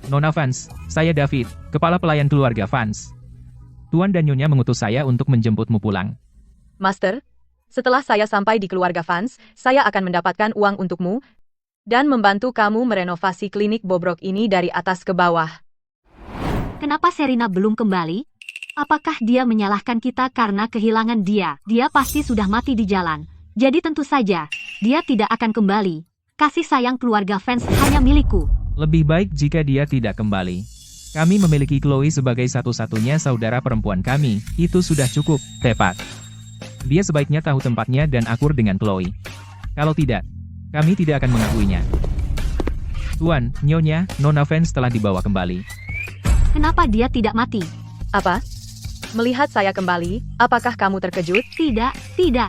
Nona Vance, saya David, kepala pelayan keluarga Vance. Tuan dan Nyonya mengutus saya untuk menjemputmu pulang. Master, setelah saya sampai di keluarga Vance, saya akan mendapatkan uang untukmu dan membantu kamu merenovasi klinik bobrok ini dari atas ke bawah. Kenapa Serena belum kembali? Apakah dia menyalahkan kita karena kehilangan dia? Dia pasti sudah mati di jalan. Jadi tentu saja, dia tidak akan kembali. Kasih sayang keluarga Vance hanya milikku. Lebih baik jika dia tidak kembali. Kami memiliki Chloe sebagai satu-satunya saudara perempuan kami, itu sudah cukup, tepat. Dia sebaiknya tahu tempatnya dan akur dengan Chloe. Kalau tidak, kami tidak akan mengakuinya. Tuan, Nyonya, Nona Vance telah dibawa kembali. Kenapa dia tidak mati? Apa? Melihat saya kembali, apakah kamu terkejut? Tidak, tidak.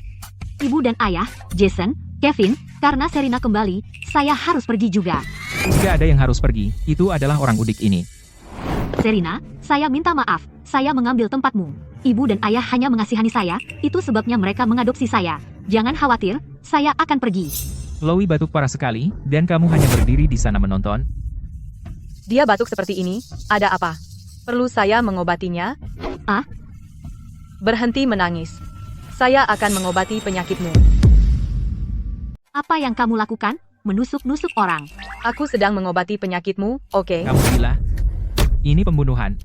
Ibu dan ayah, Jason, Kevin, karena Serena kembali, saya harus pergi juga. Jika ada yang harus pergi, itu adalah orang udik ini. Serena, saya minta maaf, saya mengambil tempatmu. Ibu dan ayah hanya mengasihani saya, itu sebabnya mereka mengadopsi saya. Jangan khawatir, saya akan pergi. Chloe batuk parah sekali, dan kamu hanya berdiri di sana menonton. Dia batuk seperti ini, ada apa? Perlu saya mengobatinya? Ah? Berhenti menangis. Saya akan mengobati penyakitmu. Apa yang kamu lakukan? Menusuk-nusuk orang. Aku sedang mengobati penyakitmu, oke? Kamu gila? Ini pembunuhan.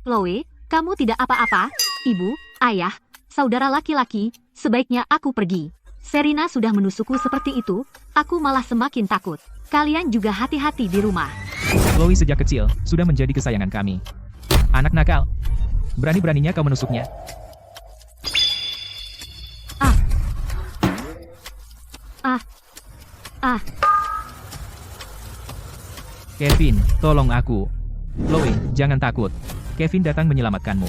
Chloe, kamu tidak apa-apa? Ibu, ayah, saudara laki-laki, sebaiknya aku pergi. Serena sudah menusukku seperti itu, aku malah semakin takut. Kalian juga hati-hati di rumah. Chloe sejak kecil, sudah menjadi kesayangan kami. Anak nakal. Berani-beraninya kau menusuknya. Kevin, tolong aku. Chloe, jangan takut. Kevin datang menyelamatkanmu.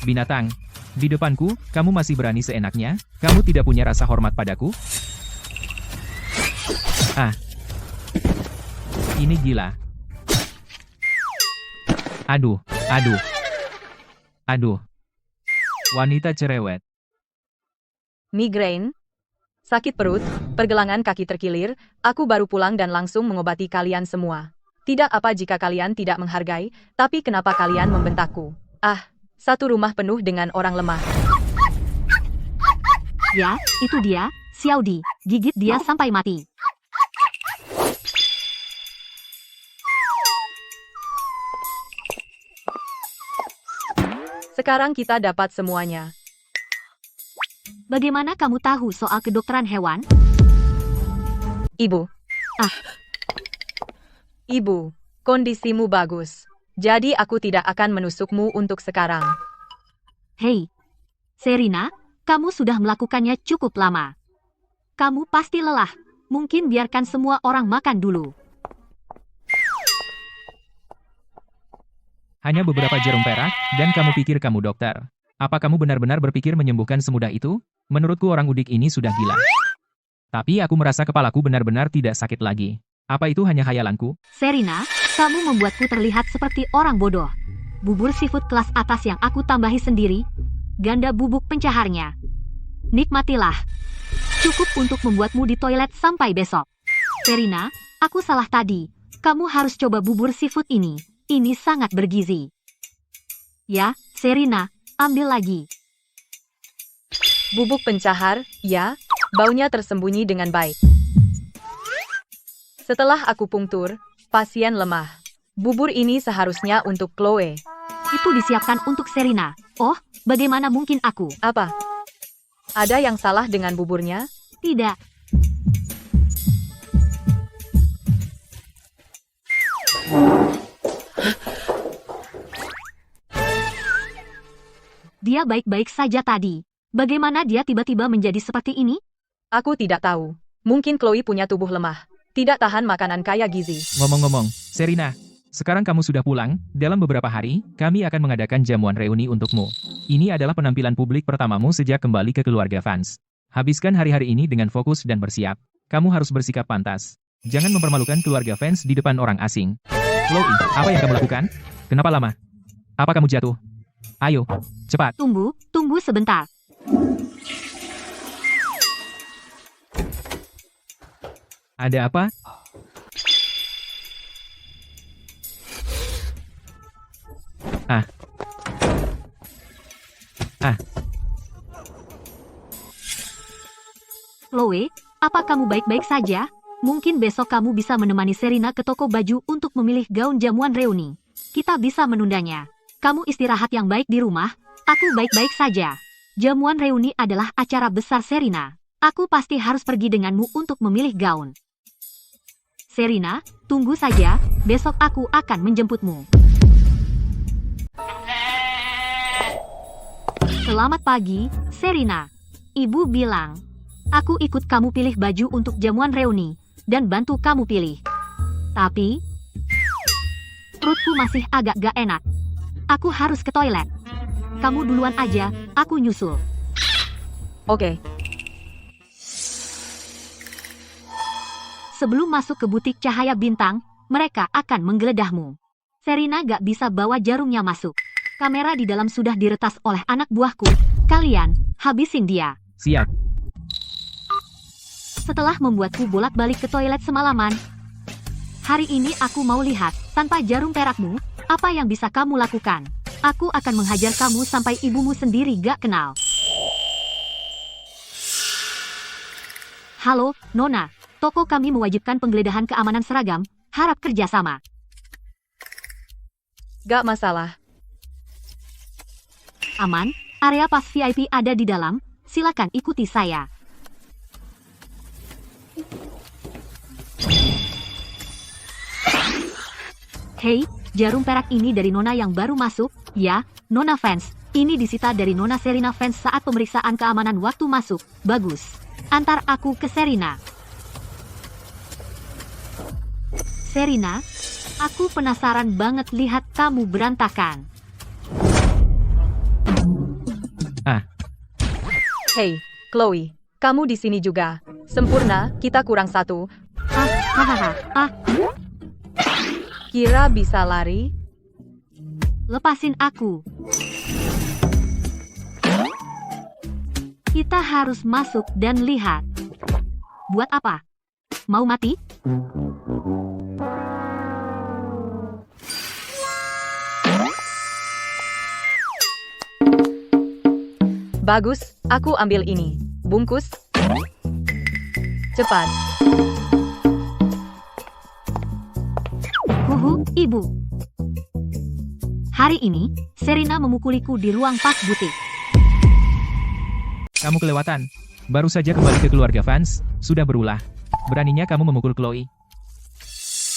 Binatang. Di depanku, kamu masih berani seenaknya? Kamu tidak punya rasa hormat padaku? Ini gila. Aduh. Wanita cerewet. Migrain? Sakit perut, pergelangan kaki terkilir, aku baru pulang dan langsung mengobati kalian semua. Tidak apa jika kalian tidak menghargai, tapi kenapa kalian membentakku? Satu rumah penuh dengan orang lemah. Ya, itu dia, Xiaodi. Gigit dia sampai mati. Sekarang kita dapat semuanya. Bagaimana kamu tahu soal kedokteran hewan? Ibu. Ibu, kondisimu bagus. Jadi aku tidak akan menusukmu untuk sekarang. Hei, Serena, kamu sudah melakukannya cukup lama. Kamu pasti lelah. Mungkin biarkan semua orang makan dulu. Hanya beberapa jarum perak, dan kamu pikir kamu dokter. Apa kamu benar-benar berpikir menyembuhkan semudah itu? Menurutku orang udik ini sudah gila. Tapi aku merasa kepalaku benar-benar tidak sakit lagi. Apa itu hanya khayalanku? Serena, kamu membuatku terlihat seperti orang bodoh. Bubur seafood kelas atas yang aku tambahi sendiri, ganda bubuk pencaharnya. Nikmatilah. Cukup untuk membuatmu di toilet sampai besok. Serena, aku salah tadi. Kamu harus coba bubur seafood ini. Ini sangat bergizi. Ya, Serena, ambil lagi. Bubuk pencahar, ya, baunya tersembunyi dengan baik. Setelah aku pungtur, pasien lemah. Bubur ini seharusnya untuk Chloe. Itu disiapkan untuk Serena. Oh, bagaimana mungkin aku? Apa? Ada yang salah dengan buburnya? Tidak. Dia baik-baik saja tadi. Bagaimana dia tiba-tiba menjadi seperti ini? Aku tidak tahu. Mungkin Chloe punya tubuh lemah. Tidak tahan makanan kaya gizi. Ngomong-ngomong, Serena, sekarang kamu sudah pulang, dalam beberapa hari, kami akan mengadakan jamuan reuni untukmu. Ini adalah penampilan publik pertamamu sejak kembali ke keluarga Vance. Habiskan hari-hari ini dengan fokus dan bersiap. Kamu harus bersikap pantas. Jangan mempermalukan keluarga Vance di depan orang asing. Chloe, apa yang kamu lakukan? Kenapa lama? Apa kamu jatuh? Ayo, cepat. Tunggu sebentar. Ada apa? Ah. Ah. Chloe, apa kamu baik-baik saja? Mungkin besok kamu bisa menemani Serena ke toko baju untuk memilih gaun jamuan reuni. Kita bisa menundanya. Kamu istirahat yang baik di rumah. Aku baik-baik saja. Jamuan reuni adalah acara besar Serena. Aku pasti harus pergi denganmu untuk memilih gaun. Serena, tunggu saja. Besok aku akan menjemputmu. Selamat pagi, Serena. Ibu bilang, aku ikut kamu pilih baju untuk jamuan reuni, dan bantu kamu pilih. Tapi, perutku masih agak gak enak. Aku harus ke toilet. Kamu duluan aja, aku nyusul. Oke. Sebelum masuk ke butik cahaya bintang, mereka akan menggeledahmu. Serena gak bisa bawa jarumnya masuk. Kamera di dalam sudah diretas oleh anak buahku. Kalian, habisin dia. Siap. Setelah membuatku bolak-balik ke toilet semalaman, hari ini aku mau lihat, tanpa jarum perakmu, apa yang bisa kamu lakukan. Aku akan menghajar kamu sampai ibumu sendiri gak kenal. Halo, Nona. Toko kami mewajibkan penggeledahan keamanan seragam. Harap kerjasama. Gak masalah. Aman, area pas VIP ada di dalam. Silakan ikuti saya. Hei, jarum perak ini dari Nona yang baru masuk, ya, Nona fans. Ini disita dari Nona Serena fans saat pemeriksaan keamanan waktu masuk. Bagus. Antar aku ke Serena. Serena, aku penasaran banget lihat kamu berantakan. Hey, Chloe. Kamu di sini juga. Sempurna, kita kurang satu. Hahaha, Kira bisa lari? lepasin aku. Kita harus masuk dan lihat. Buat apa? Mau mati? Bagus, aku ambil ini. Bungkus. Cepat. Huhu, ibu. Hari ini, Serena memukuliku di ruang pas butik. Kamu kelewatan. Baru saja kembali ke keluarga fans, sudah berulah. Beraninya kamu memukul Chloe.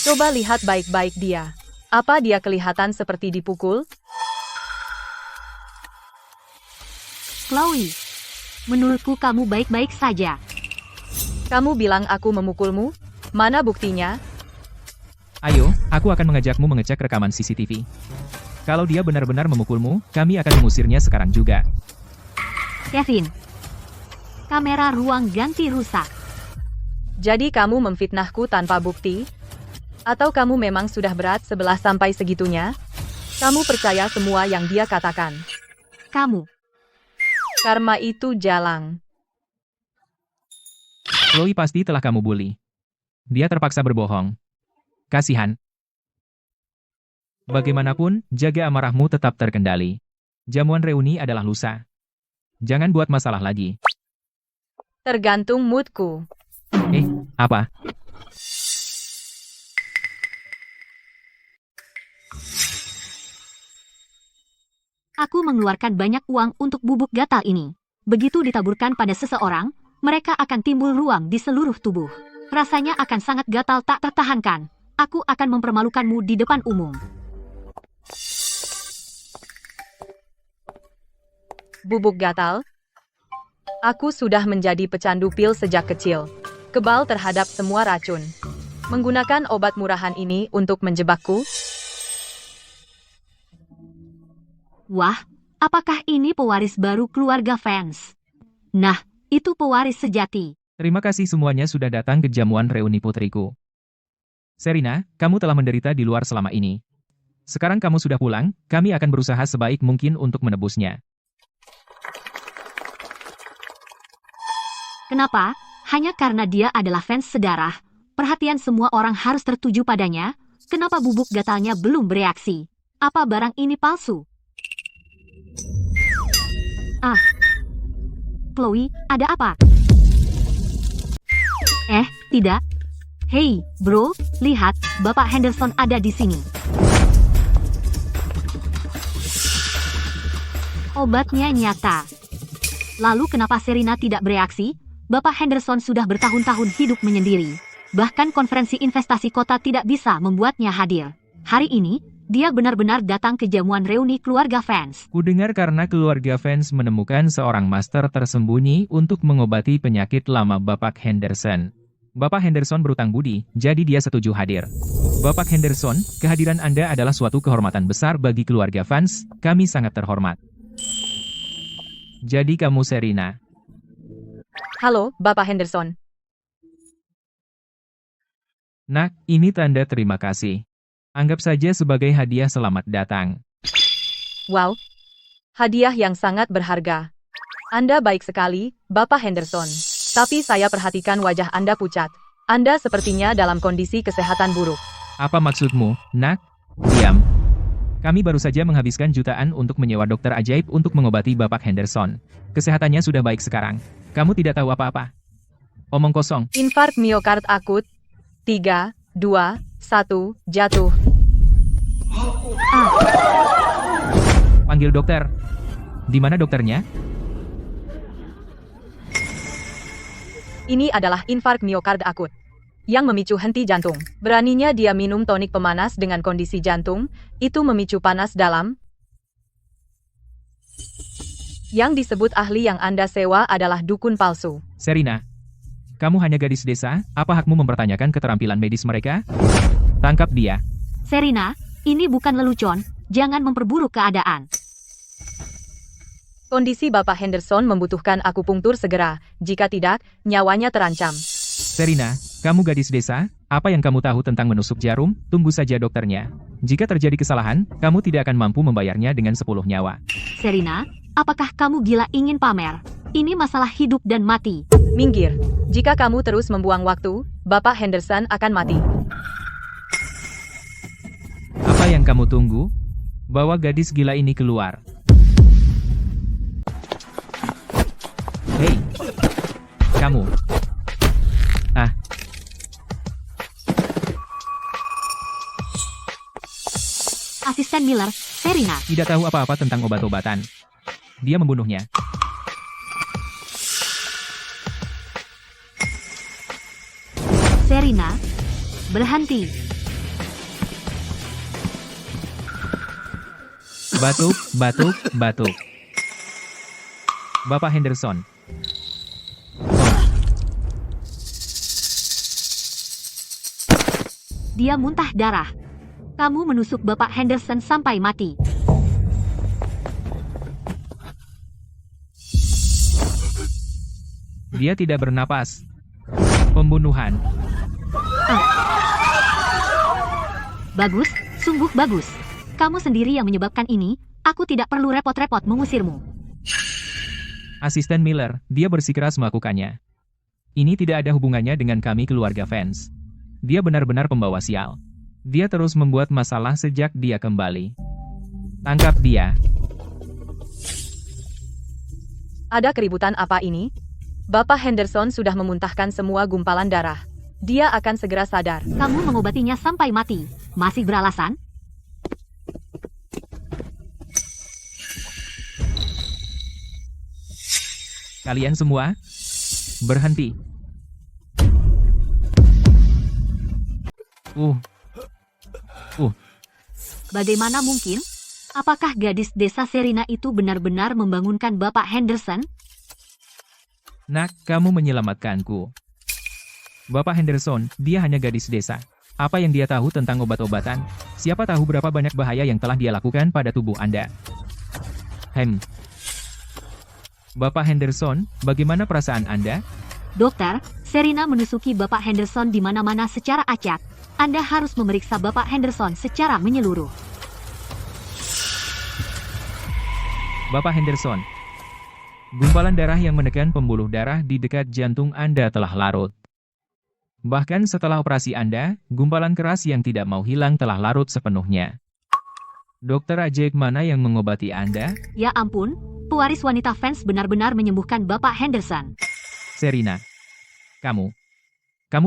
Coba lihat baik-baik dia. Apa dia kelihatan seperti dipukul? Chloe, menurutku kamu baik-baik saja. Kamu bilang aku memukulmu? Mana buktinya? Ayo, aku akan mengajakmu mengecek rekaman CCTV. Kalau dia benar-benar memukulmu, kami akan mengusirnya sekarang juga. Kevin, kamera ruang ganti rusak. Jadi kamu memfitnahku tanpa bukti? Atau kamu memang sudah berat sebelah sampai segitunya? Kamu percaya semua yang dia katakan? Kamu, Karma itu jalang. Chloe pasti telah kamu bully. Dia terpaksa berbohong. Kasihan. Bagaimanapun, jaga amarahmu tetap terkendali. Jamuan reuni adalah lusa. Jangan buat masalah lagi. Tergantung moodku. Apa? aku mengeluarkan banyak uang untuk bubuk gatal ini. Begitu ditaburkan pada seseorang, mereka akan timbul ruam di seluruh tubuh. Rasanya akan sangat gatal tak tertahankan. Aku akan mempermalukanmu di depan umum. Bubuk gatal? Aku sudah menjadi pecandu pil sejak kecil. Kebal terhadap semua racun. Menggunakan obat murahan ini untuk menjebakku? Wah, apakah ini pewaris baru keluarga fans? Nah, itu pewaris sejati. Terima kasih semuanya sudah datang ke jamuan reuni putriku. Serena, kamu telah menderita di luar selama ini. Sekarang kamu sudah pulang, kami akan berusaha sebaik mungkin untuk menebusnya. Kenapa? Hanya karena dia adalah fans sedarah. Perhatian semua orang harus tertuju padanya. Kenapa bubuk gatalnya belum bereaksi? Apa barang ini palsu? Chloe, ada apa? Tidak. Hei, bro, lihat, Bapak Henderson ada di sini. Obatnya nyata. Lalu kenapa Serena tidak bereaksi? Bapak Henderson sudah bertahun-tahun hidup menyendiri. Bahkan konferensi investasi kota tidak bisa membuatnya hadir. Hari ini, dia benar-benar datang ke jamuan reuni keluarga fans. Kudengar karena keluarga fans menemukan seorang master tersembunyi untuk mengobati penyakit lama Bapak Henderson. Bapak Henderson berutang budi, jadi dia setuju hadir. Bapak Henderson, kehadiran Anda adalah suatu kehormatan besar bagi keluarga fans, kami sangat terhormat. Jadi kamu Serena. Halo, Bapak Henderson. Nak, ini tanda terima kasih. Anggap saja sebagai hadiah selamat datang. Wow, hadiah yang sangat berharga. Anda baik sekali, Bapak Henderson. Tapi saya perhatikan wajah Anda pucat. Anda sepertinya dalam kondisi kesehatan buruk. Apa maksudmu, nak? Diam. Kami baru saja menghabiskan jutaan untuk menyewa dokter ajaib untuk mengobati Bapak Henderson. Kesehatannya sudah baik sekarang. Kamu tidak tahu apa-apa. Omong kosong. Infark miokard akut. 3, 2, 1, jatuh. Panggil dokter. Di mana dokternya? Ini adalah infark miokard akut yang memicu henti jantung. Beraninya dia minum tonik pemanas dengan kondisi jantung, itu memicu panas dalam. Yang disebut ahli yang Anda sewa adalah dukun palsu. Serena, kamu hanya gadis desa, apa hakmu mempertanyakan keterampilan medis mereka? Tangkap dia. Serena, ini bukan lelucon, jangan memperburuk keadaan. Kondisi Bapak Henderson membutuhkan akupunktur segera, jika tidak, nyawanya terancam. Serena, kamu gadis desa, apa yang kamu tahu tentang menusuk jarum? Tunggu saja dokternya. Jika terjadi kesalahan, kamu tidak akan mampu membayarnya dengan 10 nyawa. Serena, apakah kamu gila ingin pamer? Ini masalah hidup dan mati. Minggir. Jika kamu terus membuang waktu, Bapak Henderson akan mati. Apa yang kamu tunggu? Bawa gadis gila ini keluar. Hei, kamu. Asisten Miller, Serena. Tidak tahu apa-apa tentang obat-obatan. Dia membunuhnya. Serena, berhenti. Batuk, batuk, batuk. Bapak Henderson. Dia muntah darah. Kamu menusuk Bapak Henderson sampai mati. Dia tidak bernapas. Pembunuhan. Bagus, sungguh bagus. Kamu sendiri yang menyebabkan ini, aku tidak perlu repot-repot mengusirmu. Asisten Miller, dia bersikeras melakukannya. Ini tidak ada hubungannya dengan kami keluarga fans. Dia benar-benar pembawa sial. Dia terus membuat masalah sejak dia kembali. Tangkap dia. Ada keributan apa ini? Bapak Henderson sudah memuntahkan semua gumpalan darah. Dia akan segera sadar. Kamu mengobatinya sampai mati. Masih beralasan? Kalian semua, berhenti. Bagaimana mungkin? Apakah gadis desa Serena itu benar-benar membangunkan Bapak Henderson? Nak, kamu menyelamatkanku. Bapak Henderson, dia hanya gadis desa. Apa yang dia tahu tentang obat-obatan? Siapa tahu berapa banyak bahaya yang telah dia lakukan pada tubuh Anda. Bapak Henderson, bagaimana perasaan Anda? Dokter, Serena menusuki Bapak Henderson di mana-mana secara acak. Anda harus memeriksa Bapak Henderson secara menyeluruh. Bapak Henderson, gumpalan darah yang menekan pembuluh darah di dekat jantung Anda telah larut. Bahkan setelah operasi Anda, gumpalan keras yang tidak mau hilang telah larut sepenuhnya. Dokter Ajek mana yang mengobati Anda? Ya ampun, pewaris wanita fans benar-benar menyembuhkan Bapak Henderson. Serina. Kamu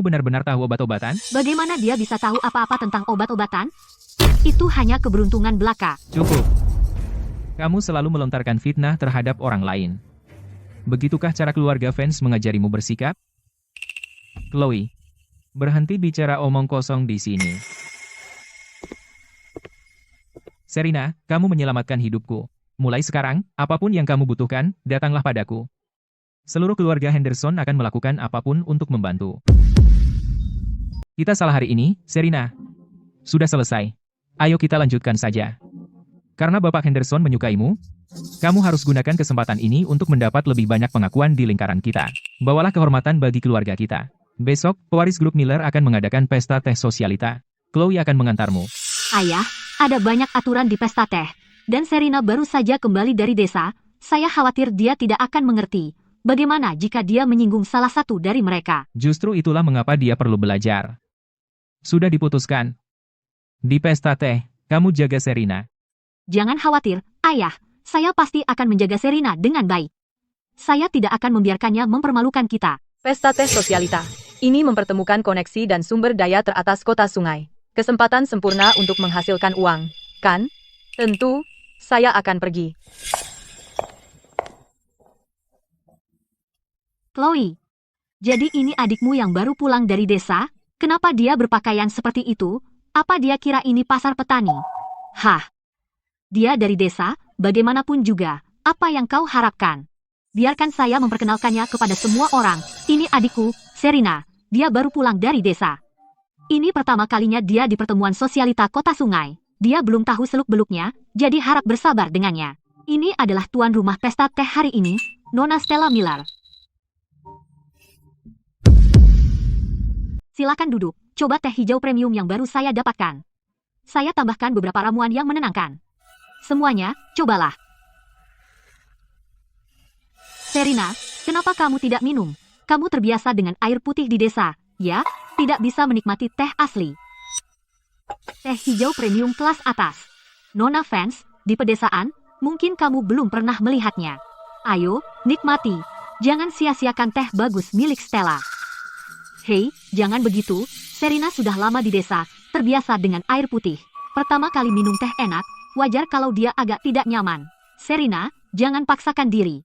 benar-benar tahu obat-obatan? Bagaimana dia bisa tahu apa-apa tentang obat-obatan? Itu hanya keberuntungan belaka. Cukup. Kamu selalu melontarkan fitnah terhadap orang lain. Begitukah cara keluarga fans mengajarimu bersikap? Chloe, berhenti bicara omong kosong di sini. Serina, kamu menyelamatkan hidupku. Mulai sekarang, apapun yang kamu butuhkan, datanglah padaku. Seluruh keluarga Henderson akan melakukan apapun untuk membantu. Kita salah hari ini, Serina. Sudah selesai. Ayo kita lanjutkan saja. Karena Bapak Henderson menyukaimu, kamu harus gunakan kesempatan ini untuk mendapat lebih banyak pengakuan di lingkaran kita. Bawalah kehormatan bagi keluarga kita. Besok, pewaris grup Miller akan mengadakan pesta teh sosialita. Chloe akan mengantarmu. Ayah, ada banyak aturan di pesta teh. Dan Serina baru saja kembali dari desa, saya khawatir dia tidak akan mengerti. Bagaimana jika dia menyinggung salah satu dari mereka? Justru itulah mengapa dia perlu belajar. Sudah diputuskan. Di pesta teh, kamu jaga Serina. Jangan khawatir, ayah. Saya pasti akan menjaga Serina dengan baik. Saya tidak akan membiarkannya mempermalukan kita. Pesta teh sosialita. Ini mempertemukan koneksi dan sumber daya teratas kota sungai. Kesempatan sempurna untuk menghasilkan uang, kan? Tentu, saya akan pergi. Chloe, jadi ini adikmu yang baru pulang dari desa? Kenapa dia berpakaian seperti itu? Apa dia kira ini pasar petani? Hah? Dia dari desa, bagaimanapun juga. Apa yang kau harapkan? Biarkan saya memperkenalkannya kepada semua orang. Ini adikku, Serina. Dia baru pulang dari desa. Ini pertama kalinya dia di pertemuan sosialita kota sungai. Dia belum tahu seluk-beluknya, jadi harap bersabar dengannya. Ini adalah tuan rumah pesta teh hari ini, Nona Stella Miller. Silakan duduk, coba teh hijau premium yang baru saya dapatkan. Saya tambahkan beberapa ramuan yang menenangkan. Semuanya, cobalah. Serina, kenapa kamu tidak minum? Kamu terbiasa dengan air putih di desa, ya? Tidak bisa menikmati teh asli. Teh hijau premium kelas atas. Nona fans, di pedesaan, mungkin kamu belum pernah melihatnya. Ayo, nikmati. Jangan sia-siakan teh bagus milik Stella. Hei, jangan begitu. Serina sudah lama di desa, terbiasa dengan air putih. Pertama kali minum teh enak, wajar kalau dia agak tidak nyaman. Serina, jangan paksakan diri.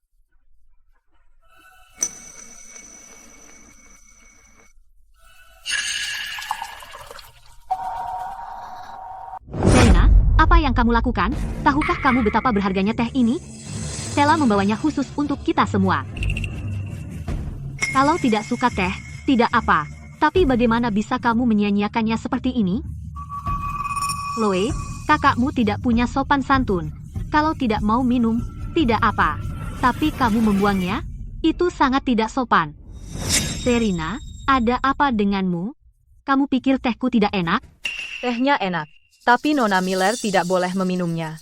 Serina, apa yang kamu lakukan? Tahukah kamu betapa berharganya teh ini? Stella membawanya khusus untuk kita semua. Kalau tidak suka teh, tidak apa. Tapi bagaimana bisa kamu menyia-nyiakannya seperti ini? Chloe, kakakmu tidak punya sopan santun. Kalau tidak mau minum, tidak apa. Tapi kamu membuangnya? Itu sangat tidak sopan. Serina, ada apa denganmu? Kamu pikir tehku tidak enak? Tehnya enak, tapi Nona Miller tidak boleh meminumnya.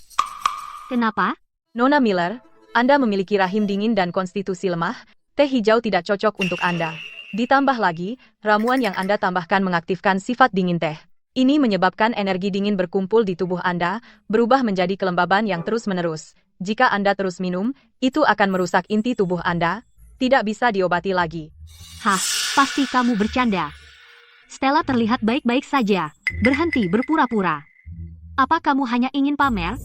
Kenapa? Nona Miller, Anda memiliki rahim dingin dan konstitusi lemah, teh hijau tidak cocok untuk Anda. Ditambah lagi, ramuan yang Anda tambahkan mengaktifkan sifat dingin teh. Ini menyebabkan energi dingin berkumpul di tubuh Anda, berubah menjadi kelembaban yang terus-menerus. Jika Anda terus minum, itu akan merusak inti tubuh Anda, tidak bisa diobati lagi. Hah, pasti kamu bercanda. Stella terlihat baik-baik saja. Berhenti berpura-pura. Apa kamu hanya ingin pamer?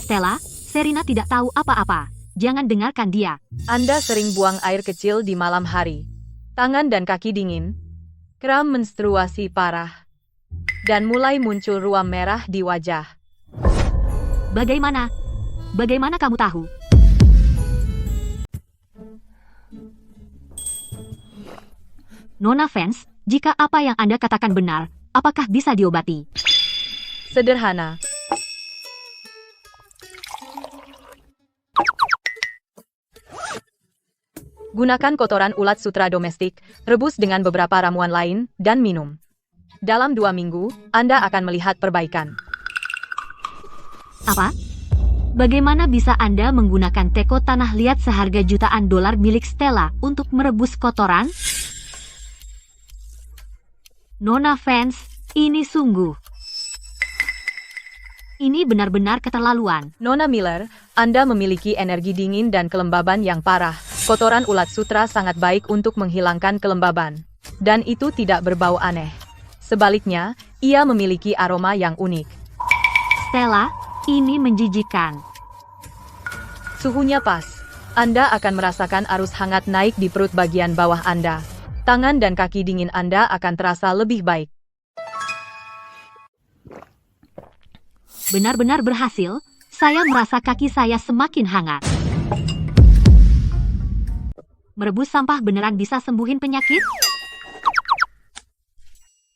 Stella, Serina tidak tahu apa-apa. Jangan dengarkan dia. Anda sering buang air kecil di malam hari. Tangan dan kaki dingin. Kram menstruasi parah. Dan mulai muncul ruam merah di wajah. Bagaimana? Bagaimana kamu tahu? Nona fans, jika apa yang Anda katakan benar, apakah bisa diobati? Sederhana. Gunakan kotoran ulat sutra domestik, rebus dengan beberapa ramuan lain, dan minum. Dalam 2 minggu, Anda akan melihat perbaikan. Apa? Bagaimana bisa Anda menggunakan teko tanah liat seharga jutaan dolar milik Stella untuk merebus kotoran? Nona Fans, ini sungguh. Ini benar-benar keterlaluan. Nona Miller, Anda memiliki energi dingin dan kelembaban yang parah. Kotoran ulat sutra sangat baik untuk menghilangkan kelembaban. Dan itu tidak berbau aneh. Sebaliknya, ia memiliki aroma yang unik. Stella, ini menjijikan. Suhunya pas. Anda akan merasakan arus hangat naik di perut bagian bawah Anda. Tangan dan kaki dingin Anda akan terasa lebih baik. Benar-benar berhasil, saya merasa kaki saya semakin hangat. Merebus sampah beneran bisa sembuhin penyakit?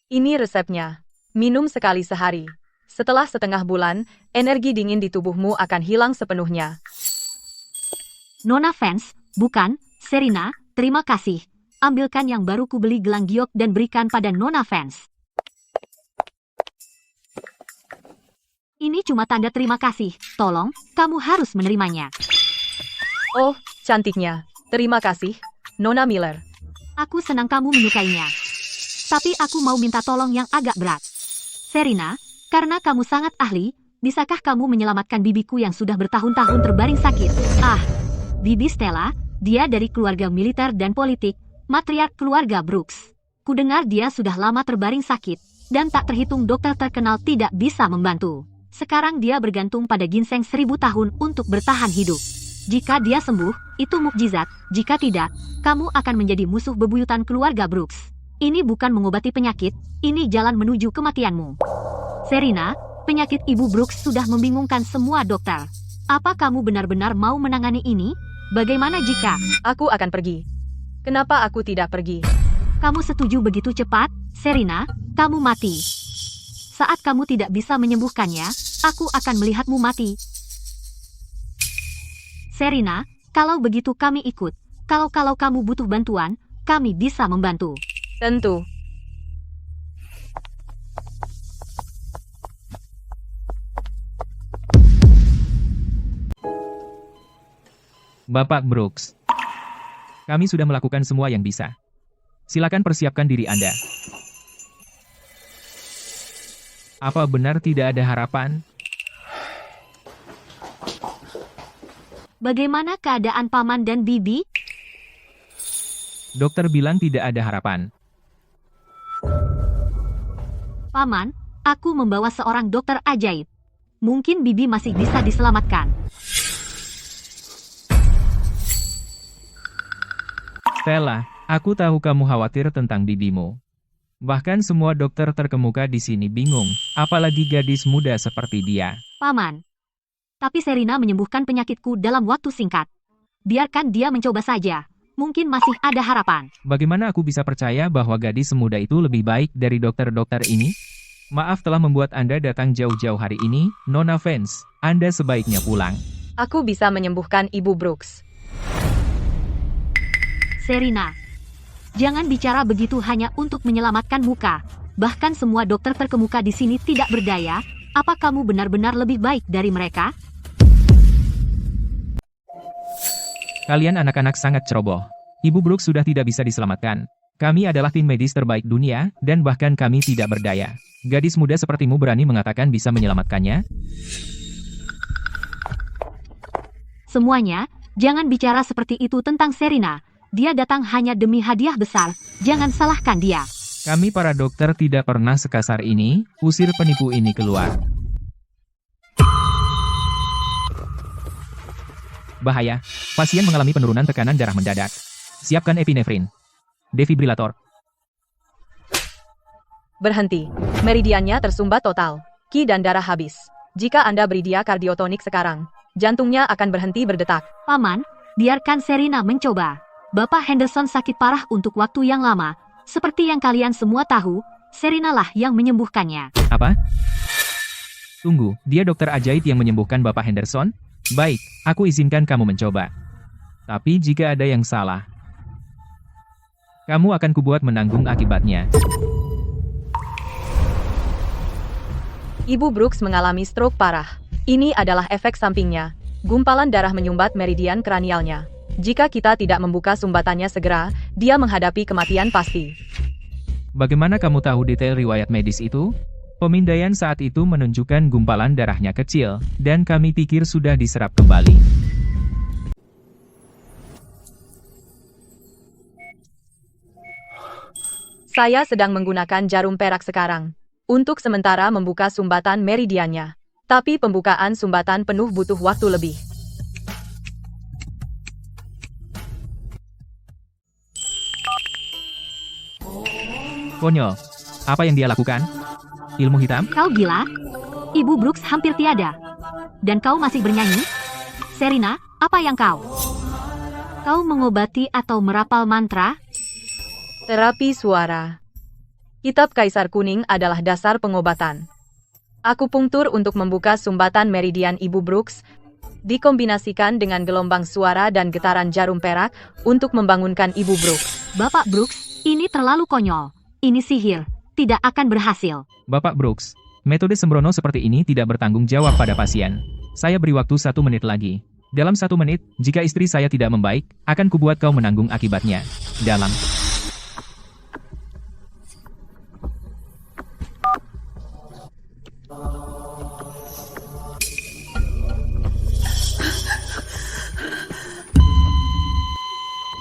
Ini resepnya. Minum sekali sehari. Setelah setengah bulan, energi dingin di tubuhmu akan hilang sepenuhnya. Nona Fans, bukan, Serina, terima kasih. Ambilkan yang baru ku beli gelang giok dan berikan pada Nona Fans. Ini cuma tanda terima kasih. Tolong, kamu harus menerimanya. Oh, cantiknya. Terima kasih, Nona Miller. Aku senang kamu menyukainya. Tapi aku mau minta tolong yang agak berat. Serina, karena kamu sangat ahli, bisakah kamu menyelamatkan bibiku yang sudah bertahun-tahun terbaring sakit? Ah, Bibi Stella, dia dari keluarga militer dan politik, matriark keluarga Brooks. Kudengar dia sudah lama terbaring sakit, dan tak terhitung dokter terkenal tidak bisa membantu. Sekarang dia bergantung pada ginseng 1000 tahun untuk bertahan hidup. Jika dia sembuh, itu mukjizat. Jika tidak, kamu akan menjadi musuh bebuyutan keluarga Brooks. Ini bukan mengobati penyakit, ini jalan menuju kematianmu. Serina, penyakit Ibu Brooks sudah membingungkan semua dokter. Apa kamu benar-benar mau menangani ini? Bagaimana jika Aku akan pergi. Kenapa aku tidak pergi? kamu setuju begitu cepat? Serina, kamu mati. Saat kamu tidak bisa menyembuhkannya, aku akan melihatmu mati. Serina, kalau begitu kami ikut. Kalau kamu butuh bantuan, kami bisa membantu. Tentu. Bapak Brooks, kami sudah melakukan semua yang bisa. Silakan persiapkan diri Anda. Apa benar tidak ada harapan? Bagaimana keadaan Paman dan Bibi? Dokter bilang tidak ada harapan. Paman, aku membawa seorang dokter ajaib. Mungkin Bibi masih bisa diselamatkan. Stella, aku tahu kamu khawatir tentang bibimu. Bahkan semua dokter terkemuka di sini bingung, apalagi gadis muda seperti dia. Paman. Tapi Serina menyembuhkan penyakitku dalam waktu singkat. Biarkan dia mencoba saja. Mungkin masih ada harapan. Bagaimana aku bisa percaya bahwa gadis semuda itu lebih baik dari dokter-dokter ini? Maaf telah membuat Anda datang jauh-jauh hari ini, Nona Fans. Anda sebaiknya pulang. Aku bisa menyembuhkan Ibu Brooks. Serina, jangan bicara begitu hanya untuk menyelamatkan muka. Bahkan semua dokter terkemuka di sini tidak berdaya. Apa kamu benar-benar lebih baik dari mereka? Kalian anak-anak sangat ceroboh. Ibu Brooks sudah tidak bisa diselamatkan. Kami adalah tim medis terbaik dunia, dan bahkan kami tidak berdaya. Gadis muda sepertimu berani mengatakan bisa menyelamatkannya? Semuanya, jangan bicara seperti itu tentang Serina. Dia datang hanya demi hadiah besar. Jangan salahkan dia. Kami para dokter tidak pernah sekasar ini. Usir penipu ini keluar. Bahaya. Pasien mengalami penurunan tekanan darah mendadak. Siapkan epinefrin. Defibrilator. Berhenti. Meridiannya tersumbat total. Ki dan darah habis. Jika Anda beri dia kardiotonik sekarang, jantungnya akan berhenti berdetak. Paman, biarkan Serina mencoba. Bapak Henderson sakit parah untuk waktu yang lama. Seperti yang kalian semua tahu, Serina lah yang menyembuhkannya. Apa? Tunggu, dia dokter ajaib yang menyembuhkan Bapak Henderson? Baik, aku izinkan kamu mencoba. Tapi jika ada yang salah, kamu akan kubuat menanggung akibatnya. Ibu Brooks mengalami stroke parah. Ini adalah efek sampingnya. Gumpalan darah menyumbat meridian kranialnya. Jika kita tidak membuka sumbatannya segera, dia menghadapi kematian pasti. Bagaimana kamu tahu detail riwayat medis itu? Pemindaian saat itu menunjukkan gumpalan darahnya kecil, dan kami pikir sudah diserap kembali. Saya sedang menggunakan jarum perak sekarang. Untuk sementara membuka sumbatan meridiannya. Tapi pembukaan sumbatan penuh butuh waktu lebih. Konyol. Apa yang dia lakukan? Ilmu hitam? Kau gila? Ibu Brooks hampir tiada. Dan kau masih bernyanyi? Serena, apa yang kau? Kau mengobati atau merapal mantra? Terapi suara. Kitab Kaisar Kuning adalah dasar pengobatan. Akupunktur untuk membuka sumbatan meridian Ibu Brooks, dikombinasikan dengan gelombang suara dan getaran jarum perak untuk membangunkan Ibu Brooks. Bapak Brooks, ini terlalu konyol. Ini sihir, tidak akan berhasil. Bapak Brooks, metode sembrono seperti ini tidak bertanggung jawab pada pasien. Saya beri waktu 1 menit lagi. Dalam 1 menit, jika istri saya tidak membaik, akan kubuat kau menanggung akibatnya. Dalam.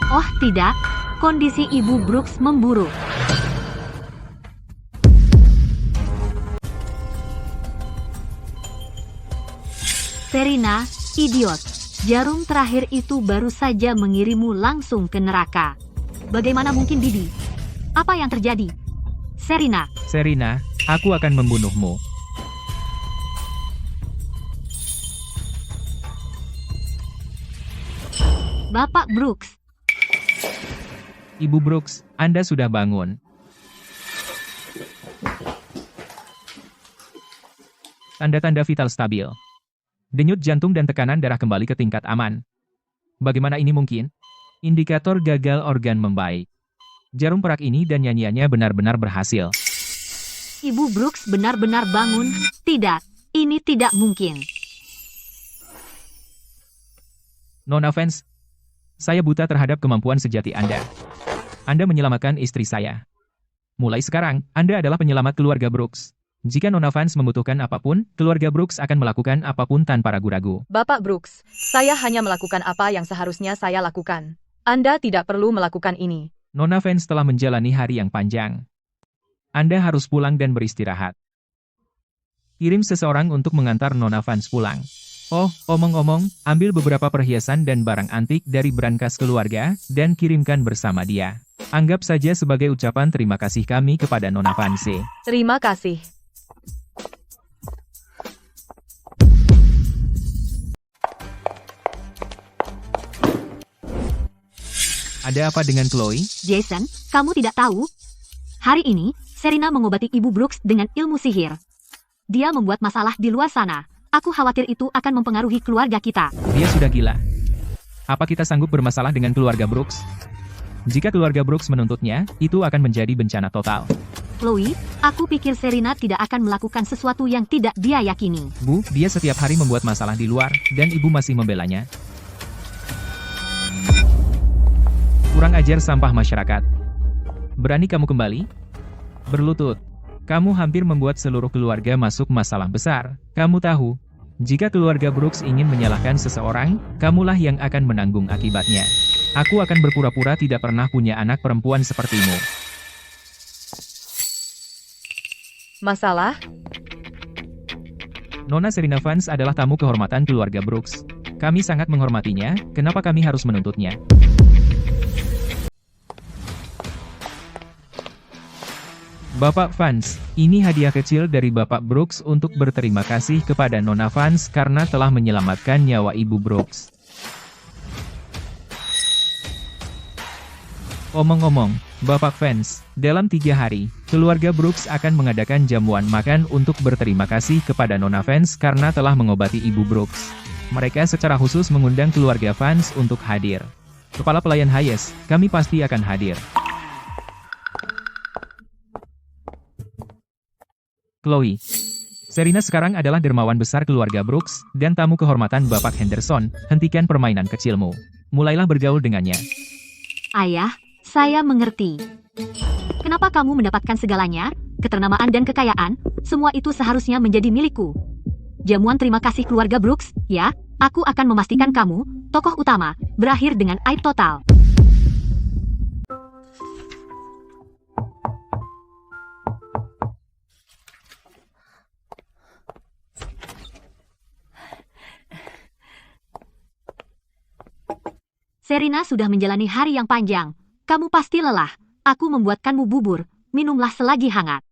Oh tidak, kondisi Ibu Brooks memburuk. Serena, idiot. Jarum terakhir itu baru saja mengirimmu langsung ke neraka. Bagaimana mungkin, Bibi? Apa yang terjadi? Serena. Serena, aku akan membunuhmu. Bapak Brooks. Ibu Brooks, Anda sudah bangun. Tanda-tanda vital stabil. Denyut jantung dan tekanan darah kembali ke tingkat aman. Bagaimana ini mungkin? Indikator gagal organ membaik. Jarum perak ini dan nyanyiannya benar-benar berhasil. Ibu Brooks benar-benar bangun. Tidak, ini tidak mungkin. Nona Vance, saya buta terhadap kemampuan sejati Anda. Anda menyelamatkan istri saya. Mulai sekarang, Anda adalah penyelamat keluarga Brooks. Jika Nona Vance membutuhkan apapun, keluarga Brooks akan melakukan apapun tanpa ragu-ragu. Bapak Brooks, saya hanya melakukan apa yang seharusnya saya lakukan. Anda tidak perlu melakukan ini. Nona Vance telah menjalani hari yang panjang. Anda harus pulang dan beristirahat. Kirim seseorang untuk mengantar Nona Vance pulang. Oh, omong-omong, ambil beberapa perhiasan dan barang antik dari brankas keluarga, dan kirimkan bersama dia. Anggap saja sebagai ucapan terima kasih kami kepada Nona Vance. Terima kasih. Ada apa dengan Chloe? Jason, kamu tidak tahu? Hari ini, Serena mengobati Ibu Brooks dengan ilmu sihir. Dia membuat masalah di luar sana. Aku khawatir itu akan mempengaruhi keluarga kita. Dia sudah gila. Apa kita sanggup bermasalah dengan keluarga Brooks? Jika keluarga Brooks menuntutnya, itu akan menjadi bencana total. Chloe, aku pikir Serena tidak akan melakukan sesuatu yang tidak dia yakini. Bu, dia setiap hari membuat masalah di luar, dan ibu masih membelanya. Kurang ajar sampah masyarakat. Berani kamu kembali? Berlutut. Kamu hampir membuat seluruh keluarga masuk masalah besar. Kamu tahu, jika keluarga Brooks ingin menyalahkan seseorang, kamulah yang akan menanggung akibatnya. Aku akan berpura-pura tidak pernah punya anak perempuan sepertimu. Masalah? Nona Serena Vance adalah tamu kehormatan keluarga Brooks. Kami sangat menghormatinya, kenapa kami harus menuntutnya? Bapak Vance, ini hadiah kecil dari Bapak Brooks untuk berterima kasih kepada Nona Vance karena telah menyelamatkan nyawa Ibu Brooks. Omong-omong, Bapak Vance, dalam 3 hari, keluarga Brooks akan mengadakan jamuan makan untuk berterima kasih kepada Nona Vance karena telah mengobati Ibu Brooks. Mereka secara khusus mengundang keluarga Vance untuk hadir. Kepala pelayan Hayes, kami pasti akan hadir. Chloe. Serena sekarang adalah dermawan besar keluarga Brooks, dan tamu kehormatan Bapak Henderson. Hentikan permainan kecilmu. Mulailah bergaul dengannya. Ayah, saya mengerti. Kenapa Kenapa kamu mendapatkan segalanya? Keternamaan dan kekayaan, semua itu seharusnya menjadi milikku. Jamuan terima kasih keluarga Brooks, ya. Aku akan memastikan kamu, tokoh utama, berakhir dengan aib total. Serena sudah menjalani hari yang panjang. Kamu pasti lelah. Aku membuatkanmu bubur. Minumlah selagi hangat.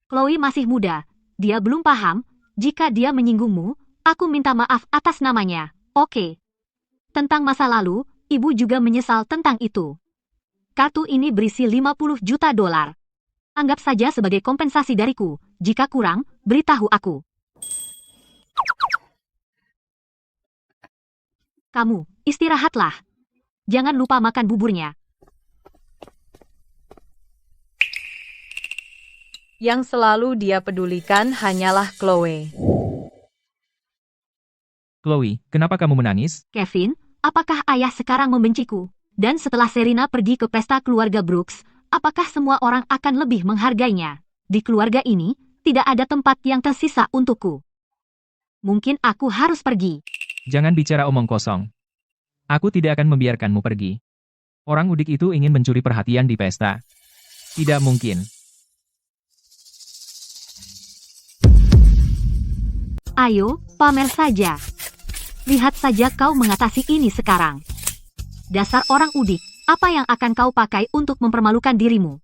Chloe masih muda. Dia belum paham. Jika dia menyinggungmu, aku minta maaf atas namanya. Oke. Tentang masa lalu, ibu juga menyesal tentang itu. Kartu ini berisi 50 juta dolar. Anggap saja sebagai kompensasi dariku. Jika kurang, beritahu aku. Kamu, istirahatlah. Jangan lupa makan buburnya. Yang selalu dia pedulikan hanyalah Chloe. Chloe, kenapa kamu menangis? Kevin, apakah ayah sekarang membenciku? Dan setelah Serena pergi ke pesta keluarga Brooks, apakah semua orang akan lebih menghargainya? Di keluarga ini, tidak ada tempat yang tersisa untukku. Mungkin aku harus pergi. Jangan bicara omong kosong. Aku tidak akan membiarkanmu pergi. Orang udik itu ingin mencuri perhatian di pesta. Tidak mungkin. Ayo, pamer saja. Lihat saja kau mengatasi ini sekarang. Dasar orang udik, apa yang akan kau pakai untuk mempermalukan dirimu?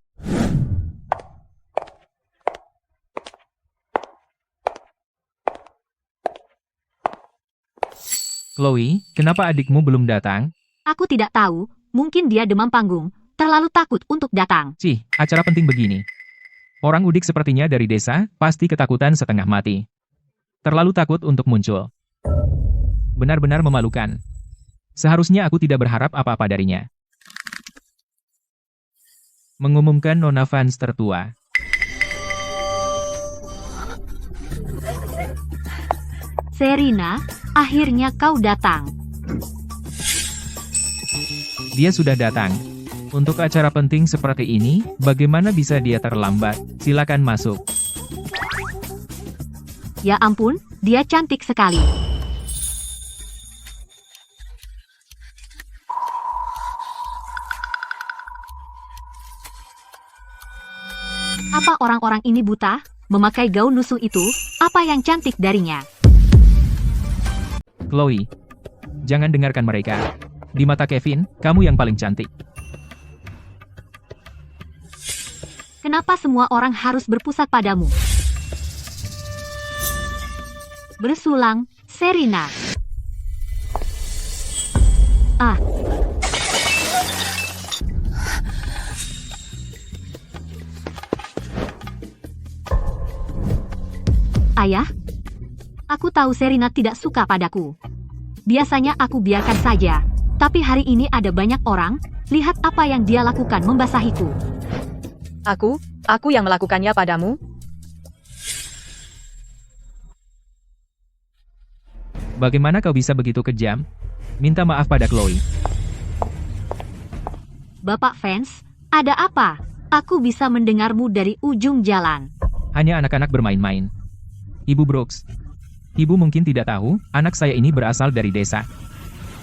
Chloe, kenapa adikmu belum datang? Aku tidak tahu, mungkin dia demam panggung, terlalu takut untuk datang. Cih, acara penting begini. Orang udik sepertinya dari desa, pasti ketakutan setengah mati. Terlalu takut untuk muncul. Benar-benar memalukan. Seharusnya aku tidak berharap apa-apa darinya. Mengumumkan Nona Vance tertua. Serena, akhirnya kau datang. Dia sudah datang. Untuk acara penting seperti ini, bagaimana bisa dia terlambat? Silakan masuk. Ya ampun, dia cantik sekali. Apa orang-orang ini buta? Memakai gaun lusuh itu, apa yang cantik darinya? Chloe, jangan dengarkan mereka. Di mata Kevin, kamu yang paling cantik. Kenapa semua orang harus berpusat padamu? Bersulang, Serena. Ah. Ayah? Aku tahu Serena tidak suka padaku. Biasanya aku biarkan saja. Tapi hari ini ada banyak orang, lihat apa yang dia lakukan membasahiku. Aku yang melakukannya padamu? Bagaimana kau bisa begitu kejam? Minta maaf pada Chloe. Bapak Vance, ada apa? Aku bisa mendengarmu dari ujung jalan. Hanya anak-anak bermain-main. Ibu Brooks. Ibu mungkin tidak tahu, anak saya ini berasal dari desa.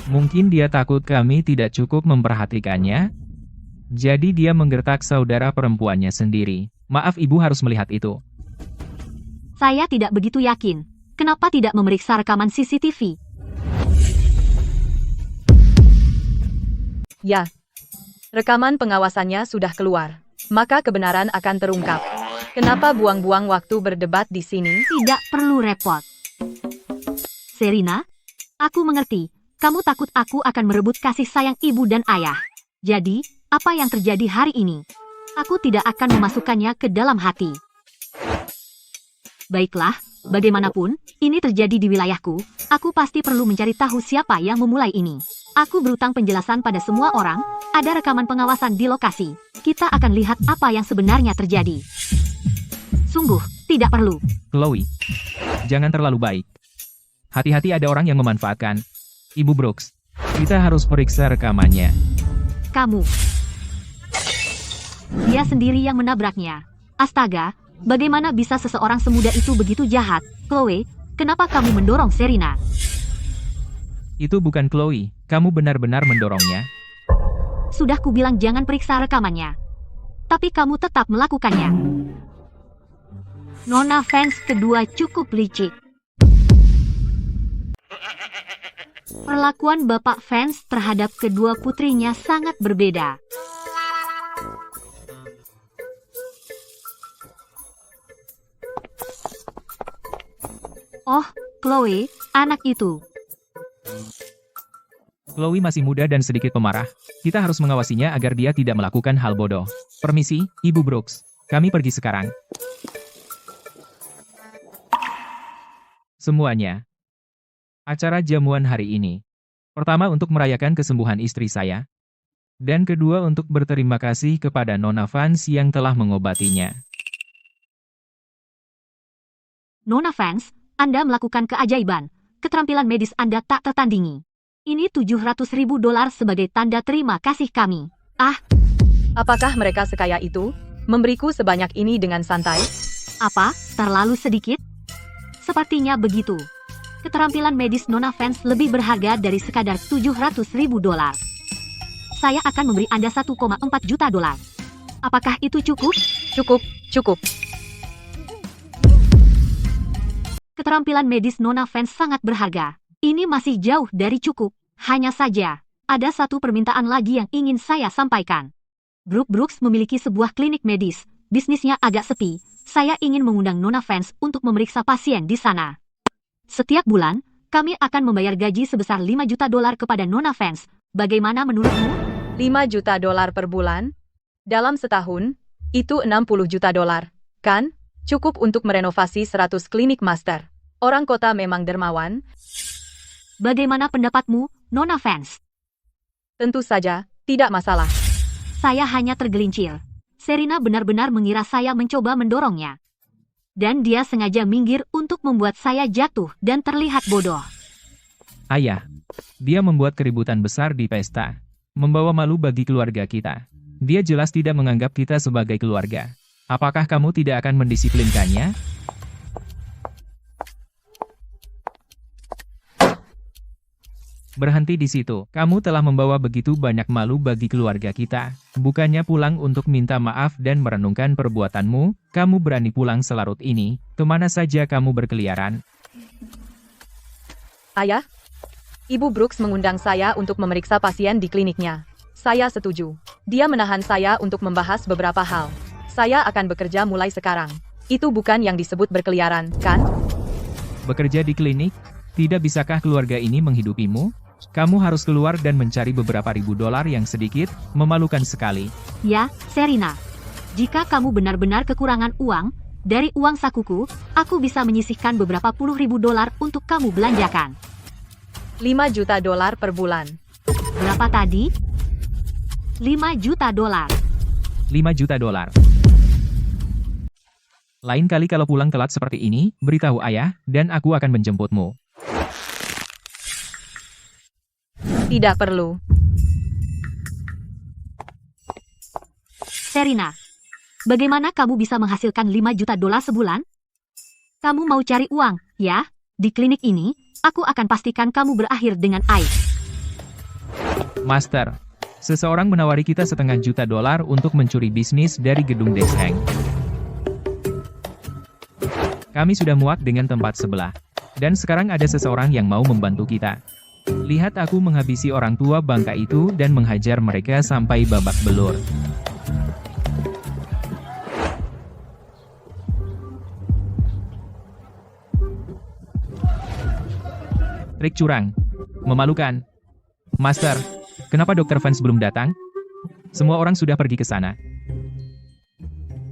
Mungkin dia takut kami tidak cukup memperhatikannya. Jadi dia menggertak saudara perempuannya sendiri. Maaf, ibu harus melihat itu. Saya tidak begitu yakin. Kenapa tidak memeriksa rekaman CCTV? Ya. Rekaman pengawasannya sudah keluar. Maka kebenaran akan terungkap. Kenapa buang-buang waktu berdebat di sini? Tidak perlu repot. Serena, aku mengerti. Kamu takut aku akan merebut kasih sayang ibu dan ayah. Jadi, apa yang terjadi hari ini? Aku tidak akan memasukkannya ke dalam hati. Baiklah, bagaimanapun, ini terjadi di wilayahku. Aku pasti perlu mencari tahu siapa yang memulai ini. Aku berutang penjelasan pada semua orang. Ada rekaman pengawasan di lokasi. Kita akan lihat apa yang sebenarnya terjadi. Sungguh, tidak perlu. Chloe, jangan terlalu baik. Hati-hati, ada orang yang memanfaatkan. Ibu Brooks, kita harus periksa rekamannya. Kamu. Dia sendiri yang menabraknya. Astaga, bagaimana bisa seseorang semuda itu begitu jahat? Chloe, kenapa kamu mendorong Serena? Itu bukan Chloe, kamu benar-benar mendorongnya. Sudah kubilang jangan periksa rekamannya. Tapi kamu tetap melakukannya. Nona fans kedua cukup licik. Perlakuan bapak fans terhadap kedua putrinya sangat berbeda. Oh, Chloe, anak itu. Chloe masih muda dan sedikit pemarah. Kita harus mengawasinya agar dia tidak melakukan hal bodoh. Permisi, Ibu Brooks. Kami pergi sekarang. Semuanya. Acara jamuan hari ini. Pertama untuk merayakan kesembuhan istri saya. Dan kedua untuk berterima kasih kepada Nona Vance yang telah mengobatinya. Nona Vance, Anda melakukan keajaiban. Keterampilan medis Anda tak tertandingi. Ini $700.000 sebagai tanda terima kasih kami. Apakah mereka sekaya itu? Memberiku sebanyak ini dengan santai? Apa? Terlalu sedikit? Sepertinya begitu. Keterampilan medis Nona Vance lebih berharga dari sekadar $700.000. Saya akan memberi Anda $1,4 juta. Apakah itu cukup? Cukup. Keterampilan medis Nona Vance sangat berharga. Ini masih jauh dari cukup. Hanya saja, ada satu permintaan lagi yang ingin saya sampaikan. Brooks memiliki sebuah klinik medis. Bisnisnya agak sepi. Saya ingin mengundang Nona Vance untuk memeriksa pasien di sana. Setiap bulan, kami akan membayar gaji sebesar $5 juta kepada Nona Vance. Bagaimana menurutmu? $5 juta per bulan? Dalam setahun, itu $60 juta, kan? Cukup untuk merenovasi 100 klinik master. Orang kota memang dermawan. Bagaimana pendapatmu, Nona Vance? Tentu saja, tidak masalah. Saya hanya tergelincir. Serena benar-benar mengira saya mencoba mendorongnya. Dan dia sengaja minggir untuk membuat saya jatuh dan terlihat bodoh. Ayah, dia membuat keributan besar di pesta. Membawa malu bagi keluarga kita. Dia jelas tidak menganggap kita sebagai keluarga. Apakah kamu tidak akan mendisiplinkannya? Berhenti di situ. Kamu telah membawa begitu banyak malu bagi keluarga kita. Bukannya pulang untuk minta maaf dan merenungkan perbuatanmu, kamu berani pulang selarut ini. Kemana saja kamu berkeliaran? Ayah, Ibu Brooks mengundang saya untuk memeriksa pasien di kliniknya. Saya setuju. Dia menahan saya untuk membahas beberapa hal. Saya akan bekerja mulai sekarang. Itu bukan yang disebut berkeliaran, kan? Bekerja di klinik? Tidak bisakah keluarga ini menghidupimu? Kamu harus keluar dan mencari beberapa ribu dolar yang sedikit, memalukan sekali. Ya, Serena. Jika kamu benar-benar kekurangan uang, dari uang sakuku, aku bisa menyisihkan beberapa puluh ribu dolar untuk kamu belanjakan. $5 juta per bulan. Berapa tadi? $5 juta. $5 juta. Lain kali kalau pulang telat seperti ini, beritahu ayah, dan aku akan menjemputmu. Tidak perlu. Serena, bagaimana kamu bisa menghasilkan $5 juta sebulan? Kamu mau cari uang, ya? Di klinik ini, aku akan pastikan kamu berakhir dengan aib. Master, seseorang menawari kita $500 juta untuk mencuri bisnis dari gedung Desheng. Kami sudah muak dengan tempat sebelah. Dan sekarang ada seseorang yang mau membantu kita. Lihat aku menghabisi orang tua bangka itu dan menghajar mereka sampai babak belur. Trik curang. Memalukan. Master, kenapa Dr. Vance belum datang? Semua orang sudah pergi ke sana.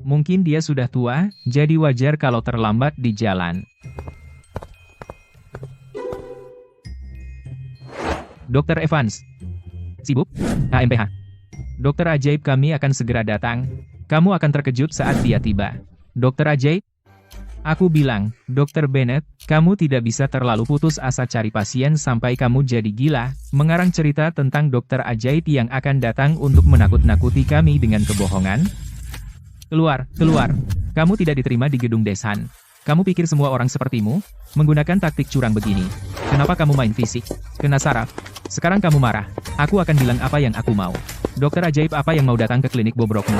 Mungkin dia sudah tua, jadi wajar kalau terlambat di jalan. Dr. Evans. Sibuk? HMPH. Dokter ajaib kami akan segera datang. Kamu akan terkejut saat dia tiba. Dokter ajaib? Aku bilang, Dr. Bennett, kamu tidak bisa terlalu putus asa cari pasien sampai kamu jadi gila, mengarang cerita tentang dokter ajaib yang akan datang untuk menakut-nakuti kami dengan kebohongan. Keluar, keluar. Kamu tidak diterima di gedung Deshan. Kamu pikir semua orang sepertimu? Menggunakan taktik curang begini. Kenapa kamu main fisik? Kena saraf. Sekarang kamu marah. Aku akan bilang apa yang aku mau. Dokter ajaib apa yang mau datang ke klinik bobrokmu?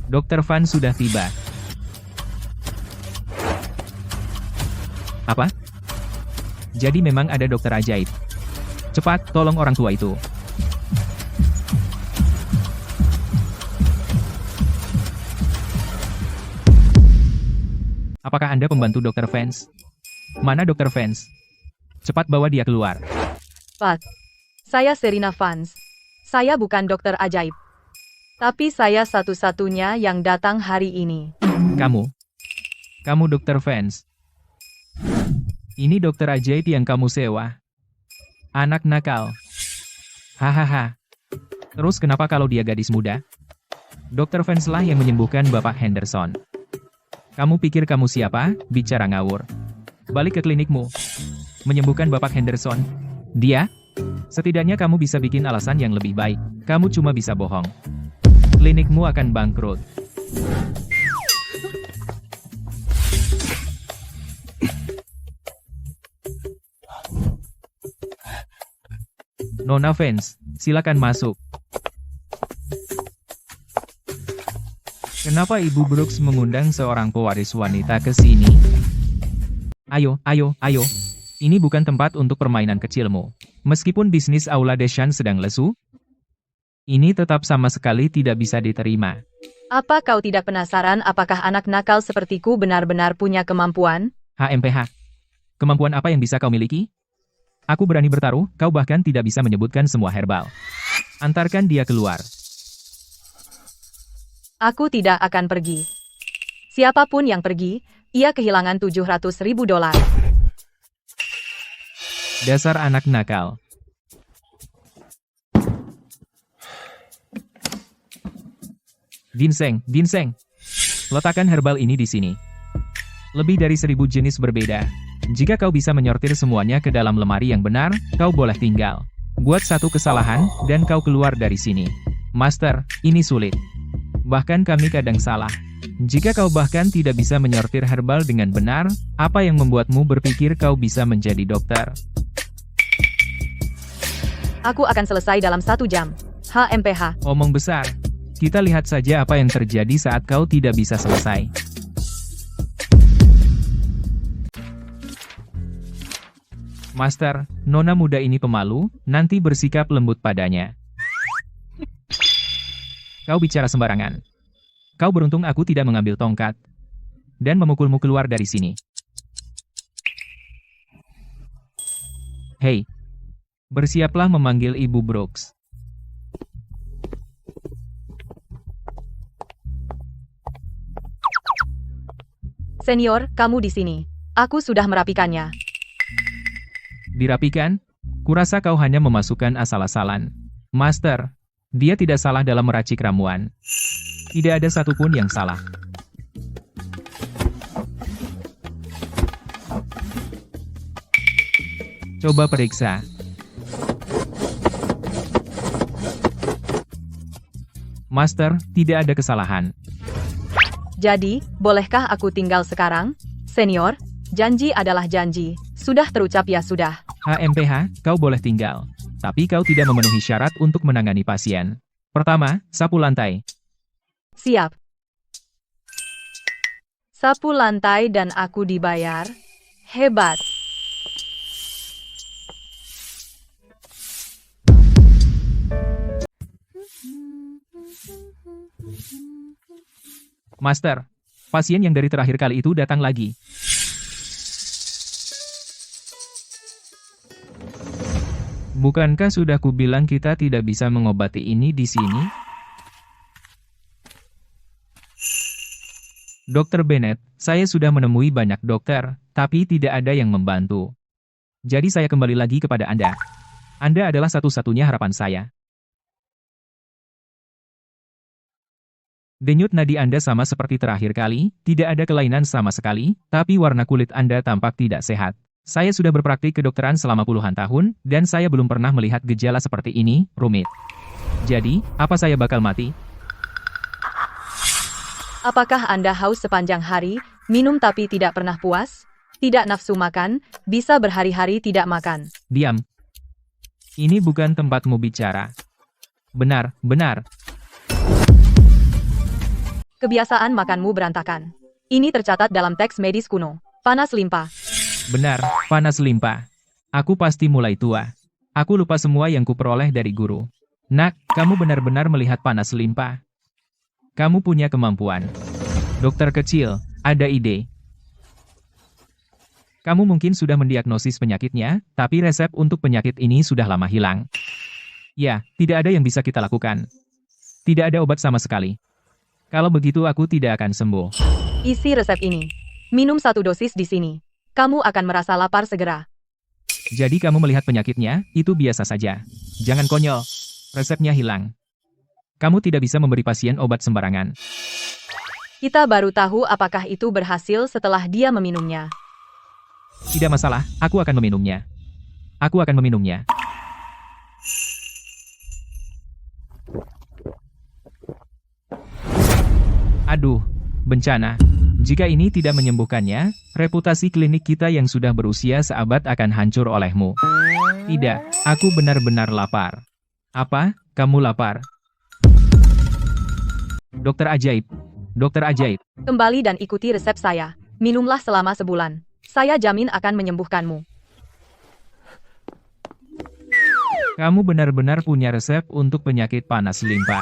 Dokter Van sudah tiba. Apa? Jadi memang ada dokter ajaib. Cepat, tolong orang tua itu. Apakah Anda pembantu Dokter Vance? Mana Dokter Vance? Cepat bawa dia keluar. Pat. Saya Serena Vance. Saya bukan dokter ajaib. Tapi saya satu-satunya yang datang hari ini. Kamu Dokter Vance. Ini dokter ajaib yang kamu sewa. Anak nakal. Hahaha. Terus kenapa kalau dia gadis muda? Dokter Vance lah yang menyembuhkan Bapak Henderson. Kamu pikir kamu siapa? Bicara ngawur. Balik ke klinikmu. Menyembuhkan Bapak Henderson. Dia? Setidaknya kamu bisa bikin alasan yang lebih baik. Kamu cuma bisa bohong. Klinikmu akan bangkrut. Nona Vance, silakan masuk. Kenapa Ibu Brooks mengundang seorang pewaris wanita ke sini? Ayo, ayo, ayo. Ini bukan tempat untuk permainan kecilmu. Meskipun bisnis Aula Deshan sedang lesu, ini tetap sama sekali tidak bisa diterima. Apa kau tidak penasaran apakah anak nakal sepertiku benar-benar punya kemampuan? HMPH. Kemampuan apa yang bisa kau miliki? Aku berani bertaruh, kau bahkan tidak bisa menyebutkan semua herbal. Antarkan dia keluar. Aku tidak akan pergi. Siapapun yang pergi, ia kehilangan $700.000. Dasar anak nakal. Ginseng, ginseng. Letakkan herbal ini di sini. Lebih dari 1000 jenis berbeda. Jika kau bisa menyortir semuanya ke dalam lemari yang benar, kau boleh tinggal. Buat satu kesalahan, dan kau keluar dari sini. Master, ini sulit. Bahkan kami kadang salah. Jika kau bahkan tidak bisa menyortir herbal dengan benar, apa yang membuatmu berpikir kau bisa menjadi dokter? Aku akan selesai dalam 1 jam. HMPH. Omong besar. Kita lihat saja apa yang terjadi saat kau tidak bisa selesai. Master, nona muda ini pemalu, nanti bersikap lembut padanya. Kau bicara sembarangan. Kau beruntung aku tidak mengambil tongkat. Dan memukulmu keluar dari sini. Hei. Bersiaplah memanggil Ibu Brooks. Senior, kamu di sini. Aku sudah merapikannya. Dirapikan? Kurasa kau hanya memasukkan asal-asalan. Master, dia tidak salah dalam meracik ramuan. Tidak ada satupun yang salah. Coba periksa. Master, tidak ada kesalahan. Jadi, bolehkah aku tinggal sekarang? Senior, janji adalah janji. Sudah terucap ya sudah. HMPH, kau boleh tinggal. Tapi kau tidak memenuhi syarat untuk menangani pasien. Pertama, sapu lantai. Siap. Sapu lantai dan aku dibayar. Hebat. Master, pasien yang dari terakhir kali itu datang lagi. Bukankah sudah kubilang kita tidak bisa mengobati ini di sini? Dokter Bennett, saya sudah menemui banyak dokter, tapi tidak ada yang membantu. Jadi saya kembali lagi kepada Anda. Anda adalah satu-satunya harapan saya. Denyut nadi Anda sama seperti terakhir kali, tidak ada kelainan sama sekali, tapi warna kulit Anda tampak tidak sehat. Saya sudah berpraktik kedokteran selama puluhan tahun, dan saya belum pernah melihat gejala seperti ini, rumit. Jadi, apa saya bakal mati? Apakah Anda haus sepanjang hari, minum tapi tidak pernah puas? Tidak nafsu makan, bisa berhari-hari tidak makan. Diam. Ini bukan tempatmu bicara. Benar, benar. Kebiasaan makanmu berantakan. Ini tercatat dalam teks medis kuno. Panas limpa. Benar, panas limpa. Aku pasti mulai tua. Aku lupa semua yang kuperoleh dari guru. Nak, kamu benar-benar melihat panas limpa. Kamu punya kemampuan. Dokter kecil, ada ide. Kamu mungkin sudah mendiagnosis penyakitnya, tapi resep untuk penyakit ini sudah lama hilang. Ya, tidak ada yang bisa kita lakukan. Tidak ada obat sama sekali. Kalau begitu aku tidak akan sembuh. Isi resep ini. Minum 1 dosis di sini. Kamu akan merasa lapar segera. Jadi kamu melihat penyakitnya, itu biasa saja. Jangan konyol. Resepnya hilang. Kamu tidak bisa memberi pasien obat sembarangan. Kita baru tahu apakah itu berhasil setelah dia meminumnya. Tidak masalah, aku akan meminumnya. Aku akan meminumnya. Aduh, bencana. Jika ini tidak menyembuhkannya, reputasi klinik kita yang sudah berusia seabad akan hancur olehmu. Tidak, aku benar-benar lapar. Apa? Kamu lapar? Dokter ajaib. Dokter ajaib. Kembali dan ikuti resep saya. Minumlah selama sebulan. Saya jamin akan menyembuhkanmu. Kamu benar-benar punya resep untuk penyakit panas limpa.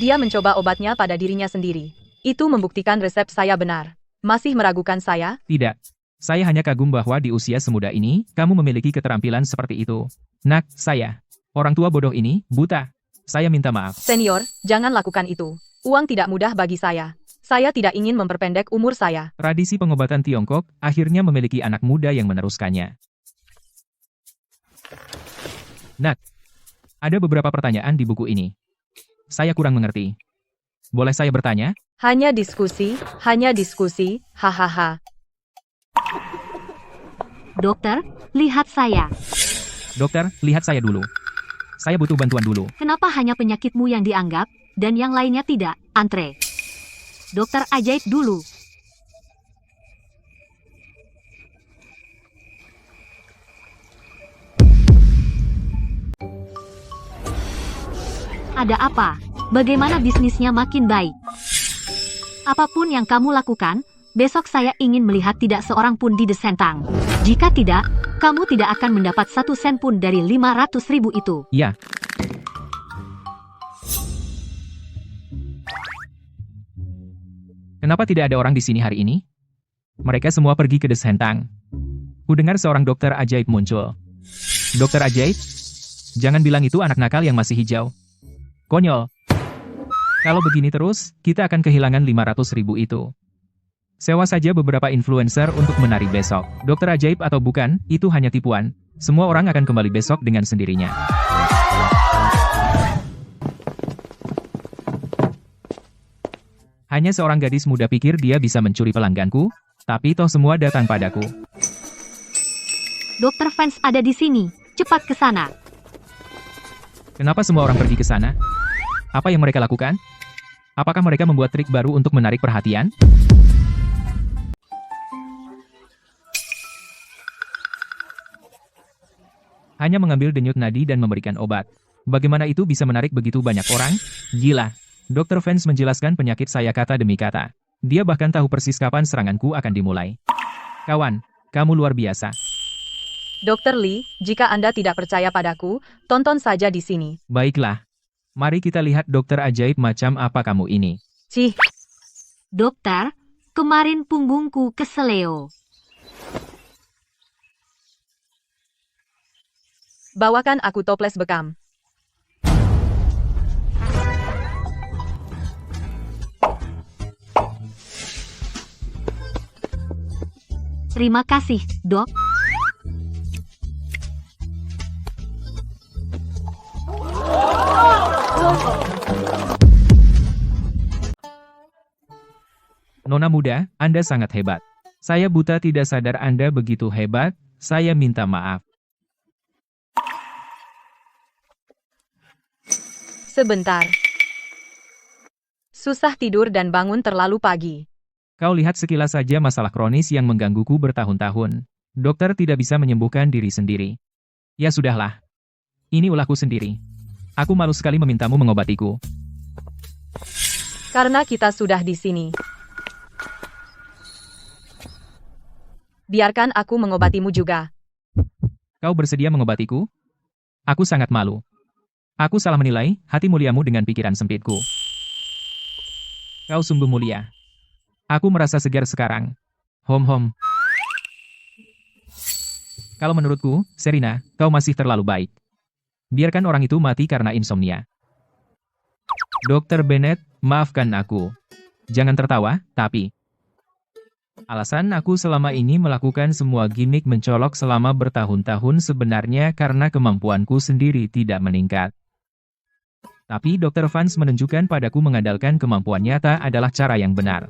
Dia mencoba obatnya pada dirinya sendiri. Itu membuktikan resep saya benar. Masih meragukan saya? Tidak. Saya hanya kagum bahwa di usia semuda ini, kamu memiliki keterampilan seperti itu. Nak, saya. Orang tua bodoh ini, buta. Saya minta maaf. Senior, jangan lakukan itu. Uang tidak mudah bagi saya. Saya tidak ingin memperpendek umur saya. Tradisi pengobatan Tiongkok akhirnya memiliki anak muda yang meneruskannya. Nak, ada beberapa pertanyaan di buku ini. Saya kurang mengerti. Boleh saya bertanya? Hanya diskusi, hahaha. Dokter, lihat saya. Dokter, lihat saya dulu. Saya butuh bantuan dulu. Kenapa hanya penyakitmu yang dianggap, dan yang lainnya tidak, Andre? Dokter ajaib dulu. Ada apa? Bagaimana bisnisnya makin baik? Apapun yang kamu lakukan, besok saya ingin melihat tidak seorang pun di Descentang. Jika tidak, kamu tidak akan mendapat 1 sen pun dari 500.000 itu. Ya. Kenapa tidak ada orang di sini hari ini? Mereka semua pergi ke Descentang. Kudengar seorang dokter ajaib muncul. Dokter ajaib? Jangan bilang itu anak nakal yang masih hijau. Konyol. Kalau begini terus, kita akan kehilangan 500.000 itu. Sewa saja beberapa influencer untuk menari besok. Dokter ajaib atau bukan, itu hanya tipuan. Semua orang akan kembali besok dengan sendirinya. Hanya seorang gadis muda pikir dia bisa mencuri pelangganku, tapi toh semua datang padaku. Dokter Fans ada di sini. Cepat ke sana. Kenapa semua orang pergi ke sana? Apa yang mereka lakukan? Apakah mereka membuat trik baru untuk menarik perhatian? Hanya mengambil denyut nadi dan memberikan obat. Bagaimana itu bisa menarik begitu banyak orang? Gila. Dokter Fans menjelaskan penyakit saya kata demi kata. Dia bahkan tahu persis kapan seranganku akan dimulai. Kawan, kamu luar biasa. Dokter Lee, jika Anda tidak percaya padaku, tonton saja di sini. Baiklah. Mari kita lihat dokter ajaib macam apa kamu ini. Cih, Dokter, kemarin punggungku keseleo. bawakan aku toples bekam. Terima kasih, Dok. Nona muda, Anda sangat hebat. Saya buta tidak sadar Anda begitu hebat. Saya minta maaf. Sebentar. Susah tidur dan bangun terlalu pagi. Kau lihat sekilas saja masalah kronis yang menggangguku bertahun-tahun. Dokter tidak bisa menyembuhkan diri sendiri. Ya sudahlah. Ini ulahku sendiri. Aku malu sekali memintamu mengobatiku. Karena kita sudah di sini. Biarkan aku mengobatimu juga. Kau bersedia mengobatiku? Aku sangat malu. Aku salah menilai hati muliamu dengan pikiran sempitku. Kau sungguh mulia. Aku merasa segar sekarang. Hom. Kalau menurutku, Serina, kau masih terlalu baik. Biarkan orang itu mati karena insomnia. Dokter Bennett, maafkan aku. Jangan tertawa, tapi... Alasan aku selama ini melakukan semua gimmick mencolok selama bertahun-tahun sebenarnya karena kemampuanku sendiri tidak meningkat. Tapi Dr. Vance menunjukkan padaku mengandalkan kemampuan nyata adalah cara yang benar.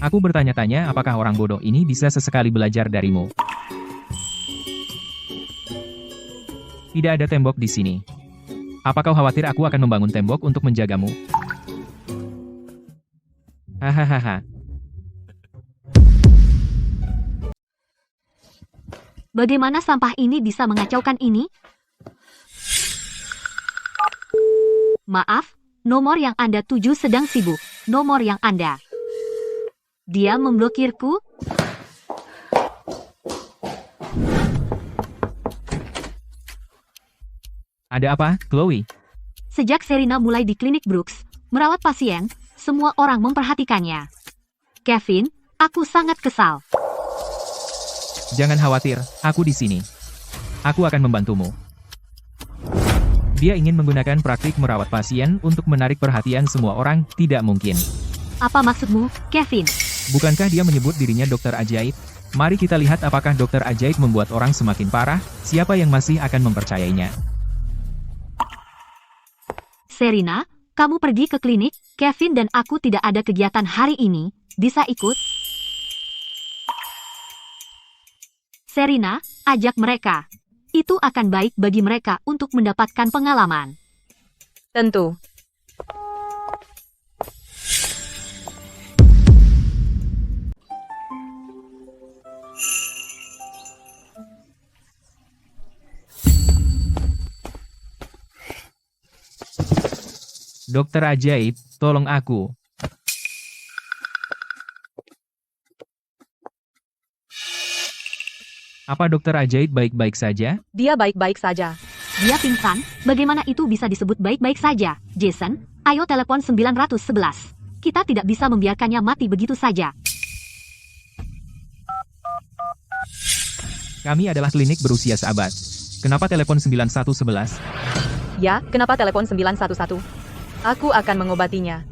Aku bertanya-tanya apakah orang bodoh ini bisa sesekali belajar darimu. Tidak ada tembok di sini. Apa kau khawatir aku akan membangun tembok untuk menjagamu? Hahaha. Bagaimana sampah ini bisa mengacaukan ini? Maaf, nomor yang Anda tuju sedang sibuk. Nomor yang Anda. Dia memblokirku? Ada apa, Chloe? Sejak Serina mulai di klinik Brooks, merawat pasien, semua orang memperhatikannya. Kevin, aku sangat kesal. Jangan khawatir, aku di sini. Aku akan membantumu. Dia ingin menggunakan praktik merawat pasien untuk menarik perhatian semua orang, tidak mungkin. Apa maksudmu, Kevin? Bukankah dia menyebut dirinya dokter ajaib? Mari kita lihat apakah dokter ajaib membuat orang semakin parah, siapa yang masih akan mempercayainya. Serina, kamu pergi ke klinik, Kevin dan aku tidak ada kegiatan hari ini, bisa ikut? Serina, ajak mereka. Itu akan baik bagi mereka untuk mendapatkan pengalaman. Tentu. Dokter ajaib, tolong aku. Apa dokter ajaib baik-baik saja? Dia baik-baik saja. Dia pingsan, bagaimana itu bisa disebut baik-baik saja? Jason, ayo telepon 911. Kita tidak bisa membiarkannya mati begitu saja. Kami adalah klinik berusia seabad. Kenapa telepon 9111? Ya, kenapa telepon 911? Aku akan mengobatinya.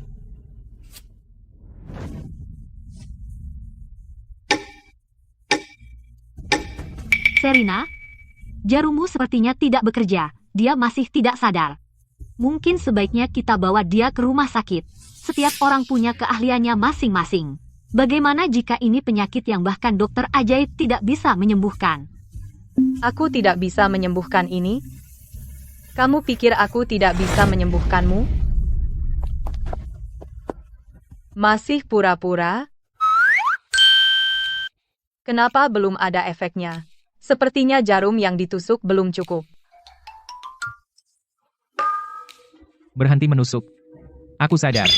Serina, jarummu sepertinya tidak bekerja. Dia masih tidak sadar. Mungkin sebaiknya kita bawa dia ke rumah sakit. Setiap orang punya keahliannya masing-masing. Bagaimana jika ini penyakit yang bahkan dokter ajaib tidak bisa menyembuhkan? Aku tidak bisa menyembuhkan ini. Kamu pikir aku tidak bisa menyembuhkanmu? Masih pura-pura? Kenapa belum ada efeknya? Sepertinya jarum yang ditusuk belum cukup. Berhenti menusuk. Aku sadar.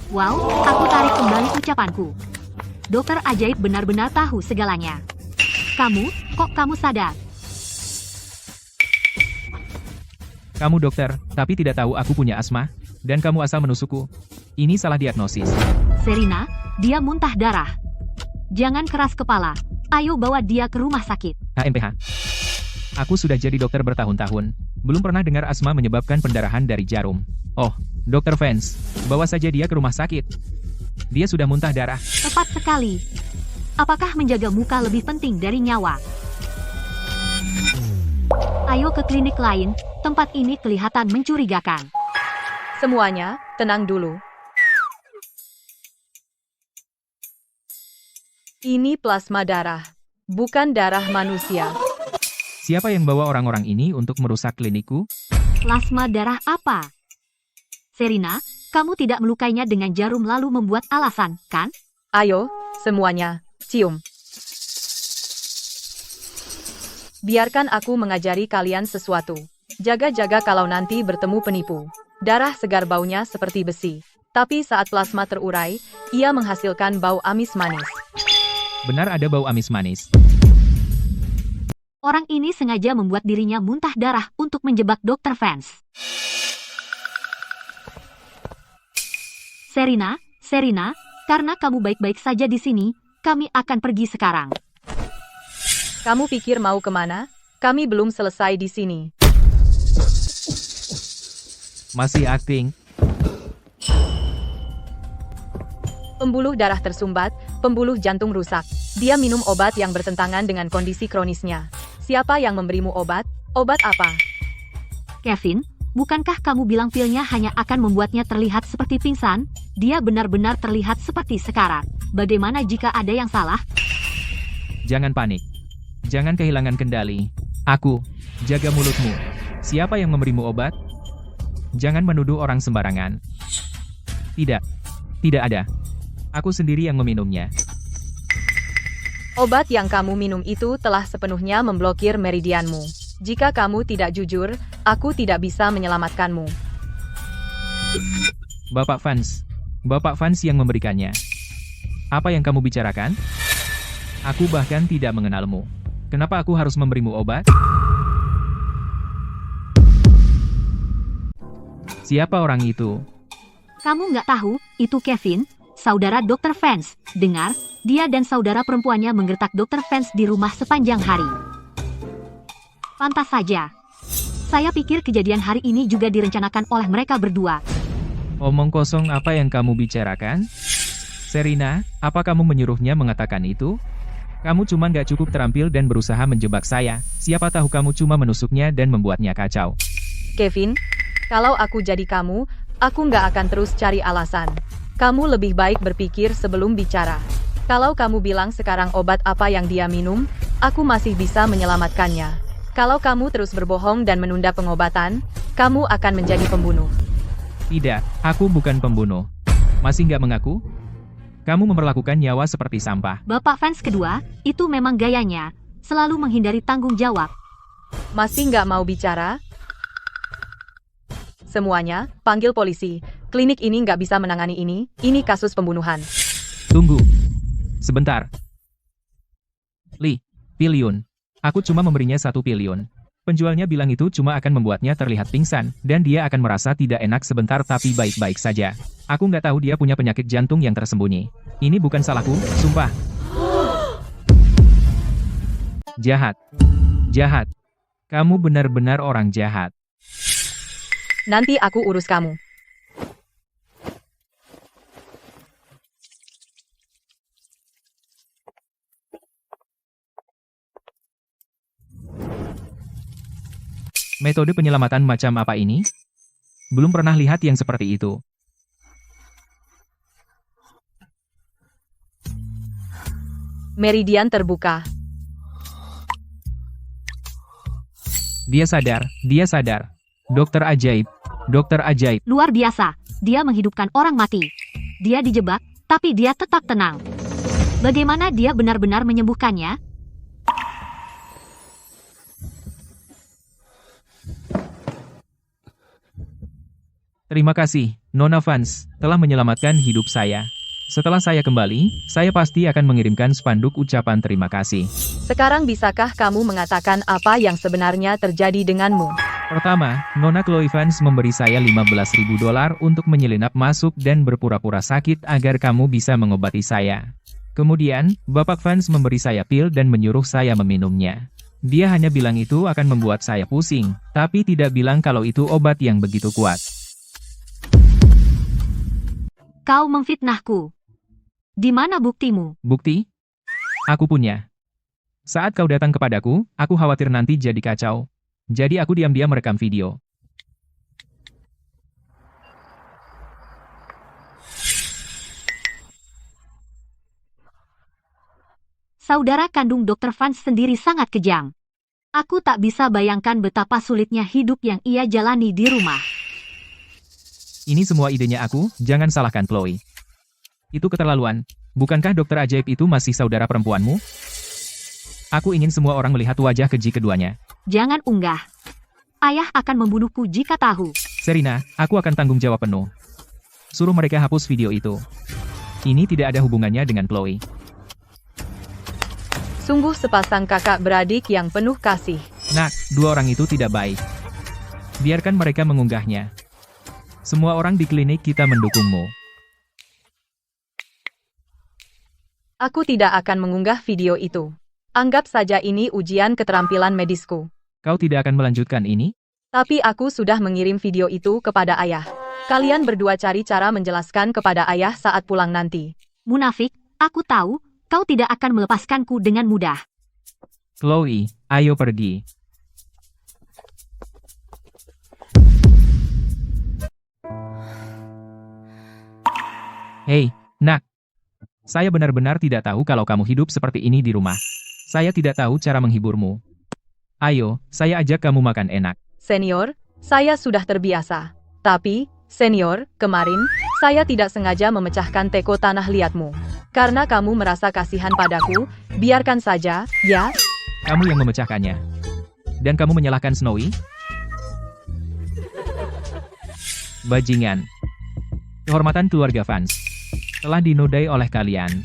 Wow, aku tarik kembali ucapanku. Dokter ajaib benar-benar tahu segalanya. Kok kamu sadar? Kamu dokter, tapi tidak tahu aku punya asma, dan kamu asal menusukku. Ini salah diagnosis. Serina, dia muntah darah. Jangan keras kepala. Ayo bawa dia ke rumah sakit. HMPH. Aku sudah jadi dokter bertahun-tahun. Belum pernah dengar asma menyebabkan pendarahan dari jarum. Oh, Dokter Vance, bawa saja dia ke rumah sakit. Dia sudah muntah darah. Tepat sekali. Apakah menjaga muka lebih penting dari nyawa? Ayo ke klinik lain. Tempat ini kelihatan mencurigakan. Semuanya, tenang dulu. Ini plasma darah, bukan darah manusia. Siapa yang bawa orang-orang ini untuk merusak klinikku? Plasma darah apa? Serina, kamu tidak melukainya dengan jarum lalu membuat alasan, kan? Ayo, semuanya, cium. Biarkan aku mengajari kalian sesuatu. Jaga-jaga kalau nanti bertemu penipu. Darah segar baunya seperti besi. Tapi saat plasma terurai, ia menghasilkan bau amis manis. Benar ada bau amis manis. Orang ini sengaja membuat dirinya muntah darah untuk menjebak Dr. Vance. Serina, karena kamu baik-baik saja di sini, kami akan pergi sekarang. Kamu pikir mau kemana? Kami belum selesai di sini. Masih akting. Pembuluh darah tersumbat, pembuluh jantung rusak. Dia minum obat yang bertentangan dengan kondisi kronisnya. Siapa yang memberimu obat? Obat apa? Kevin, bukankah kamu bilang pilnya hanya akan membuatnya terlihat seperti pingsan? Dia benar-benar terlihat seperti sekarat. Bagaimana jika ada yang salah? Jangan panik. Jangan kehilangan kendali. Aku, jaga mulutmu. Siapa yang memberimu obat? Jangan menuduh orang sembarangan. Tidak ada. Aku sendiri yang meminumnya. Obat yang kamu minum itu telah sepenuhnya memblokir meridianmu. Jika kamu tidak jujur, aku tidak bisa menyelamatkanmu. Bapak Vance yang memberikannya. Apa yang kamu bicarakan? Aku bahkan tidak mengenalmu. Kenapa aku harus memberimu obat? Siapa orang itu? Kamu nggak tahu, itu Kevin, saudara Dr. Vance. Dengar, dia dan saudara perempuannya menggertak Dr. Vance di rumah sepanjang hari. Pantas saja. Saya pikir kejadian hari ini juga direncanakan oleh mereka berdua. Omong kosong apa yang kamu bicarakan? Serina, apa kamu menyuruhnya mengatakan itu? Kamu cuma nggak cukup terampil dan berusaha menjebak saya. Siapa tahu kamu cuma menusuknya dan membuatnya kacau. Kevin, kalau aku jadi kamu, aku nggak akan terus cari alasan. Kamu lebih baik berpikir sebelum bicara. Kalau kamu bilang sekarang obat apa yang dia minum, aku masih bisa menyelamatkannya. Kalau kamu terus berbohong dan menunda pengobatan, kamu akan menjadi pembunuh. Tidak, aku bukan pembunuh. Masih nggak mengaku? Kamu memperlakukan nyawa seperti sampah. Bapak Vance kedua, itu memang gayanya, selalu menghindari tanggung jawab. Masih nggak mau bicara? Semuanya, panggil polisi. Klinik ini nggak bisa menangani ini kasus pembunuhan. Tunggu. Sebentar. Piliun. Aku cuma memberinya 1 piliun. Penjualnya bilang itu cuma akan membuatnya terlihat pingsan, dan dia akan merasa tidak enak sebentar tapi baik-baik saja. Aku nggak tahu dia punya penyakit jantung yang tersembunyi. Ini bukan salahku, sumpah. Jahat. Kamu benar-benar orang jahat. Nanti aku urus kamu. Metode penyelamatan macam apa ini? Belum pernah lihat yang seperti itu. Meridian terbuka. Dia sadar. Dokter ajaib. Luar biasa, dia menghidupkan orang mati. Dia dijebak, tapi dia tetap tenang. Bagaimana dia benar-benar menyembuhkannya? Terima kasih, Nona Vance, telah menyelamatkan hidup saya. Setelah saya kembali, saya pasti akan mengirimkan spanduk ucapan terima kasih. Sekarang bisakah kamu mengatakan apa yang sebenarnya terjadi denganmu? Pertama, Nona Chloe Vance memberi saya $15.000 untuk menyelinap masuk dan berpura-pura sakit agar kamu bisa mengobati saya. Kemudian, Bapak Vance memberi saya pil dan menyuruh saya meminumnya. Dia hanya bilang itu akan membuat saya pusing, tapi tidak bilang kalau itu obat yang begitu kuat. Kau memfitnahku. Di mana buktimu? Bukti? Aku punya. Saat kau datang kepadaku, aku khawatir nanti jadi kacau. Jadi aku diam-diam merekam video. Saudara kandung Dr. Vance sendiri sangat kejam. Aku tak bisa bayangkan betapa sulitnya hidup yang ia jalani di rumah. Ini semua idenya aku, jangan salahkan Chloe. Itu keterlaluan. Bukankah dokter ajaib itu masih saudara perempuanmu? Aku ingin semua orang melihat wajah keji keduanya. Jangan unggah. Ayah akan membunuhku jika tahu. Serena, aku akan tanggung jawab penuh. Suruh mereka hapus video itu. Ini tidak ada hubungannya dengan Chloe. Sungguh sepasang kakak beradik yang penuh kasih. Nak, dua orang itu tidak baik. Biarkan mereka mengunggahnya. Semua orang di klinik kita mendukungmu. Aku tidak akan mengunggah video itu. Anggap saja ini ujian keterampilan medisku. Kau tidak akan melanjutkan ini? Tapi aku sudah mengirim video itu kepada ayah. Kalian berdua cari cara menjelaskan kepada ayah saat pulang nanti. Munafik, aku tahu, kau tidak akan melepaskanku dengan mudah. Chloe, ayo pergi. Hei, nak. Saya benar-benar tidak tahu kalau kamu hidup seperti ini di rumah. Saya tidak tahu cara menghiburmu. Ayo, saya ajak kamu makan enak. Senior, saya sudah terbiasa. Tapi, senior, kemarin, saya tidak sengaja memecahkan teko tanah liatmu. Karena kamu merasa kasihan padaku, biarkan saja, ya? Kamu yang memecahkannya. Dan kamu menyalahkan Snowy? Bajingan. Kehormatan keluarga Vance telah dinodai oleh kalian.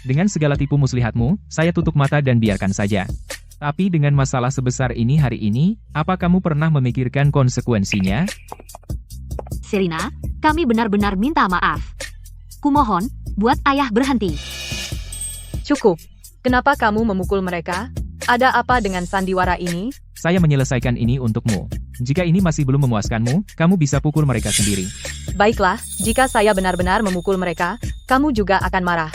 Dengan segala tipu muslihatmu, saya tutup mata dan biarkan saja. Tapi dengan masalah sebesar ini hari ini, apa kamu pernah memikirkan konsekuensinya? Serena, kami benar-benar minta maaf. Kumohon, buat ayah berhenti. Cukup. Kenapa kamu memukul mereka? Ada apa dengan sandiwara ini? Saya menyelesaikan ini untukmu. Jika ini masih belum memuaskanmu, kamu bisa pukul mereka sendiri. Baiklah, jika saya benar-benar memukul mereka, kamu juga akan marah.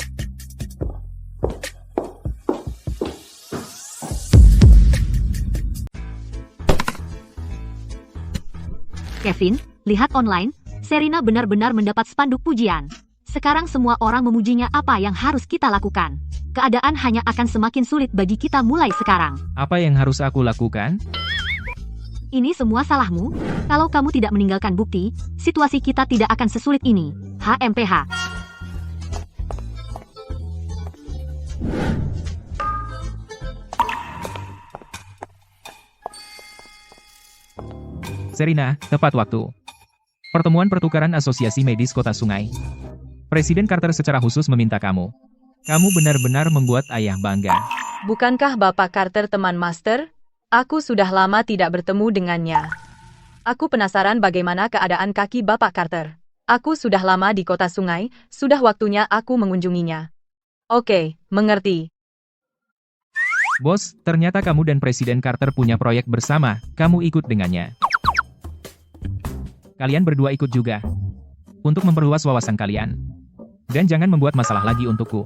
Kevin, lihat online, Serena benar-benar mendapat spanduk pujian. Sekarang semua orang memujinya. Apa yang harus kita lakukan? Keadaan hanya akan semakin sulit bagi kita mulai sekarang. Apa yang harus aku lakukan? Ini semua salahmu. Kalau kamu tidak meninggalkan bukti, situasi kita tidak akan sesulit ini. HMPH. Serena, tepat waktu. Pertemuan pertukaran Asosiasi Medis Kota Sungai. Presiden Carter secara khusus meminta kamu. Kamu benar-benar membuat ayah bangga. Bukankah Bapak Carter teman Master? Aku sudah lama tidak bertemu dengannya. Aku penasaran bagaimana keadaan kaki Bapak Carter. Aku sudah lama di Kota Sungai, sudah waktunya aku mengunjunginya. Oke, mengerti. Bos, ternyata kamu dan Presiden Carter punya proyek bersama, kamu ikut dengannya. Kalian berdua ikut juga. Untuk memperluas wawasan kalian. Dan jangan membuat masalah lagi untukku.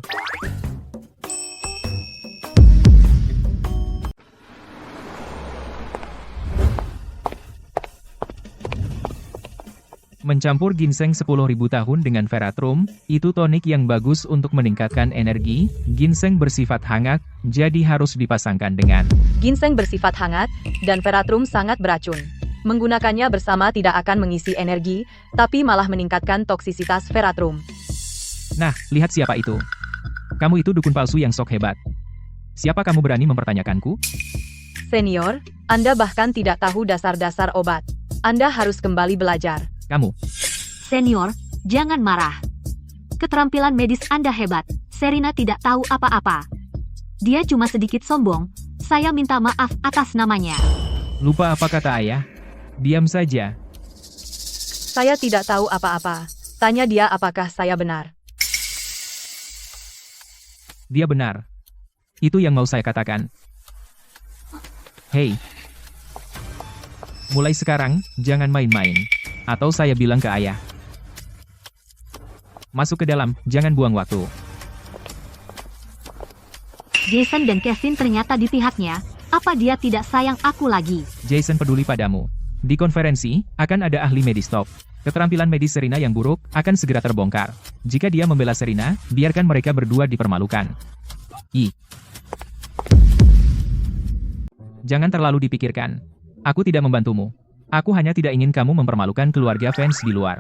Mencampur ginseng 10.000 tahun dengan Veratrum, itu tonik yang bagus untuk meningkatkan energi. Ginseng bersifat hangat, jadi harus dipasangkan dengan Ginseng bersifat hangat, dan Veratrum sangat beracun. Menggunakannya bersama tidak akan mengisi energi, tapi malah meningkatkan toksisitas Veratrum. Nah, lihat siapa itu. Kamu itu dukun palsu yang sok hebat. Siapa kamu berani mempertanyakanku? Senior, Anda bahkan tidak tahu dasar-dasar obat. Anda harus kembali belajar. Kamu. Senior, jangan marah. Keterampilan medis Anda hebat. Serena tidak tahu apa-apa. Dia cuma sedikit sombong. Saya minta maaf atas namanya. Lupa apa kata ayah? Diam saja. Saya tidak tahu apa-apa. Tanya dia apakah saya benar. Dia benar. Itu yang mau saya katakan. Hei. Mulai sekarang, jangan main-main. Atau saya bilang ke ayah. Masuk ke dalam, jangan buang waktu. Jason dan Kevin ternyata di pihaknya. Apa dia tidak sayang aku lagi? Jason peduli padamu. Di konferensi, akan ada ahli medis top. Keterampilan medis Serena yang buruk akan segera terbongkar. Jika dia membela Serena, biarkan mereka berdua dipermalukan. Jangan terlalu dipikirkan. Aku tidak membantumu. Aku hanya tidak ingin kamu mempermalukan keluarga fans di luar.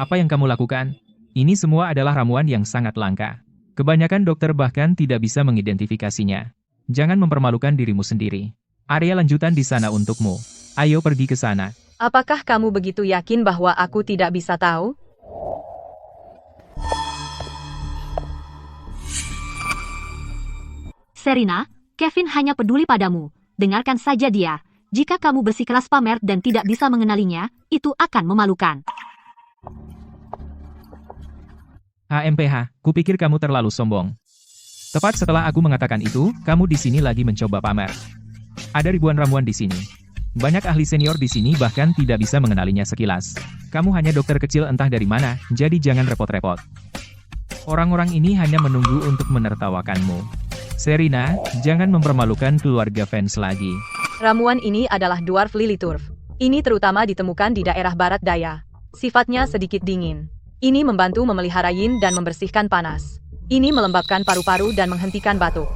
Apa yang kamu lakukan? Ini semua adalah ramuan yang sangat langka. Kebanyakan dokter bahkan tidak bisa mengidentifikasinya. Jangan mempermalukan dirimu sendiri. Area lanjutan di sana untukmu. Ayo pergi ke sana. Apakah kamu begitu yakin bahwa aku tidak bisa tahu? Serena, Kevin hanya peduli padamu. Dengarkan saja dia. Jika kamu bersikeras pamer dan tidak bisa mengenalinya, itu akan memalukan. HMPH, kupikir kamu terlalu sombong. Tepat setelah aku mengatakan itu, kamu di sini lagi mencoba pamer. Ada ribuan ramuan di sini. Banyak ahli senior di sini bahkan tidak bisa mengenalinya sekilas. Kamu hanya dokter kecil entah dari mana, jadi jangan repot-repot. Orang-orang ini hanya menunggu untuk menertawakanmu. Serena, jangan mempermalukan keluarga fans lagi. Ramuan ini adalah Dwarf Liliturf. Ini terutama ditemukan di daerah barat daya. Sifatnya sedikit dingin. Ini membantu memelihara yin dan membersihkan panas. Ini melembabkan paru-paru dan menghentikan batuk.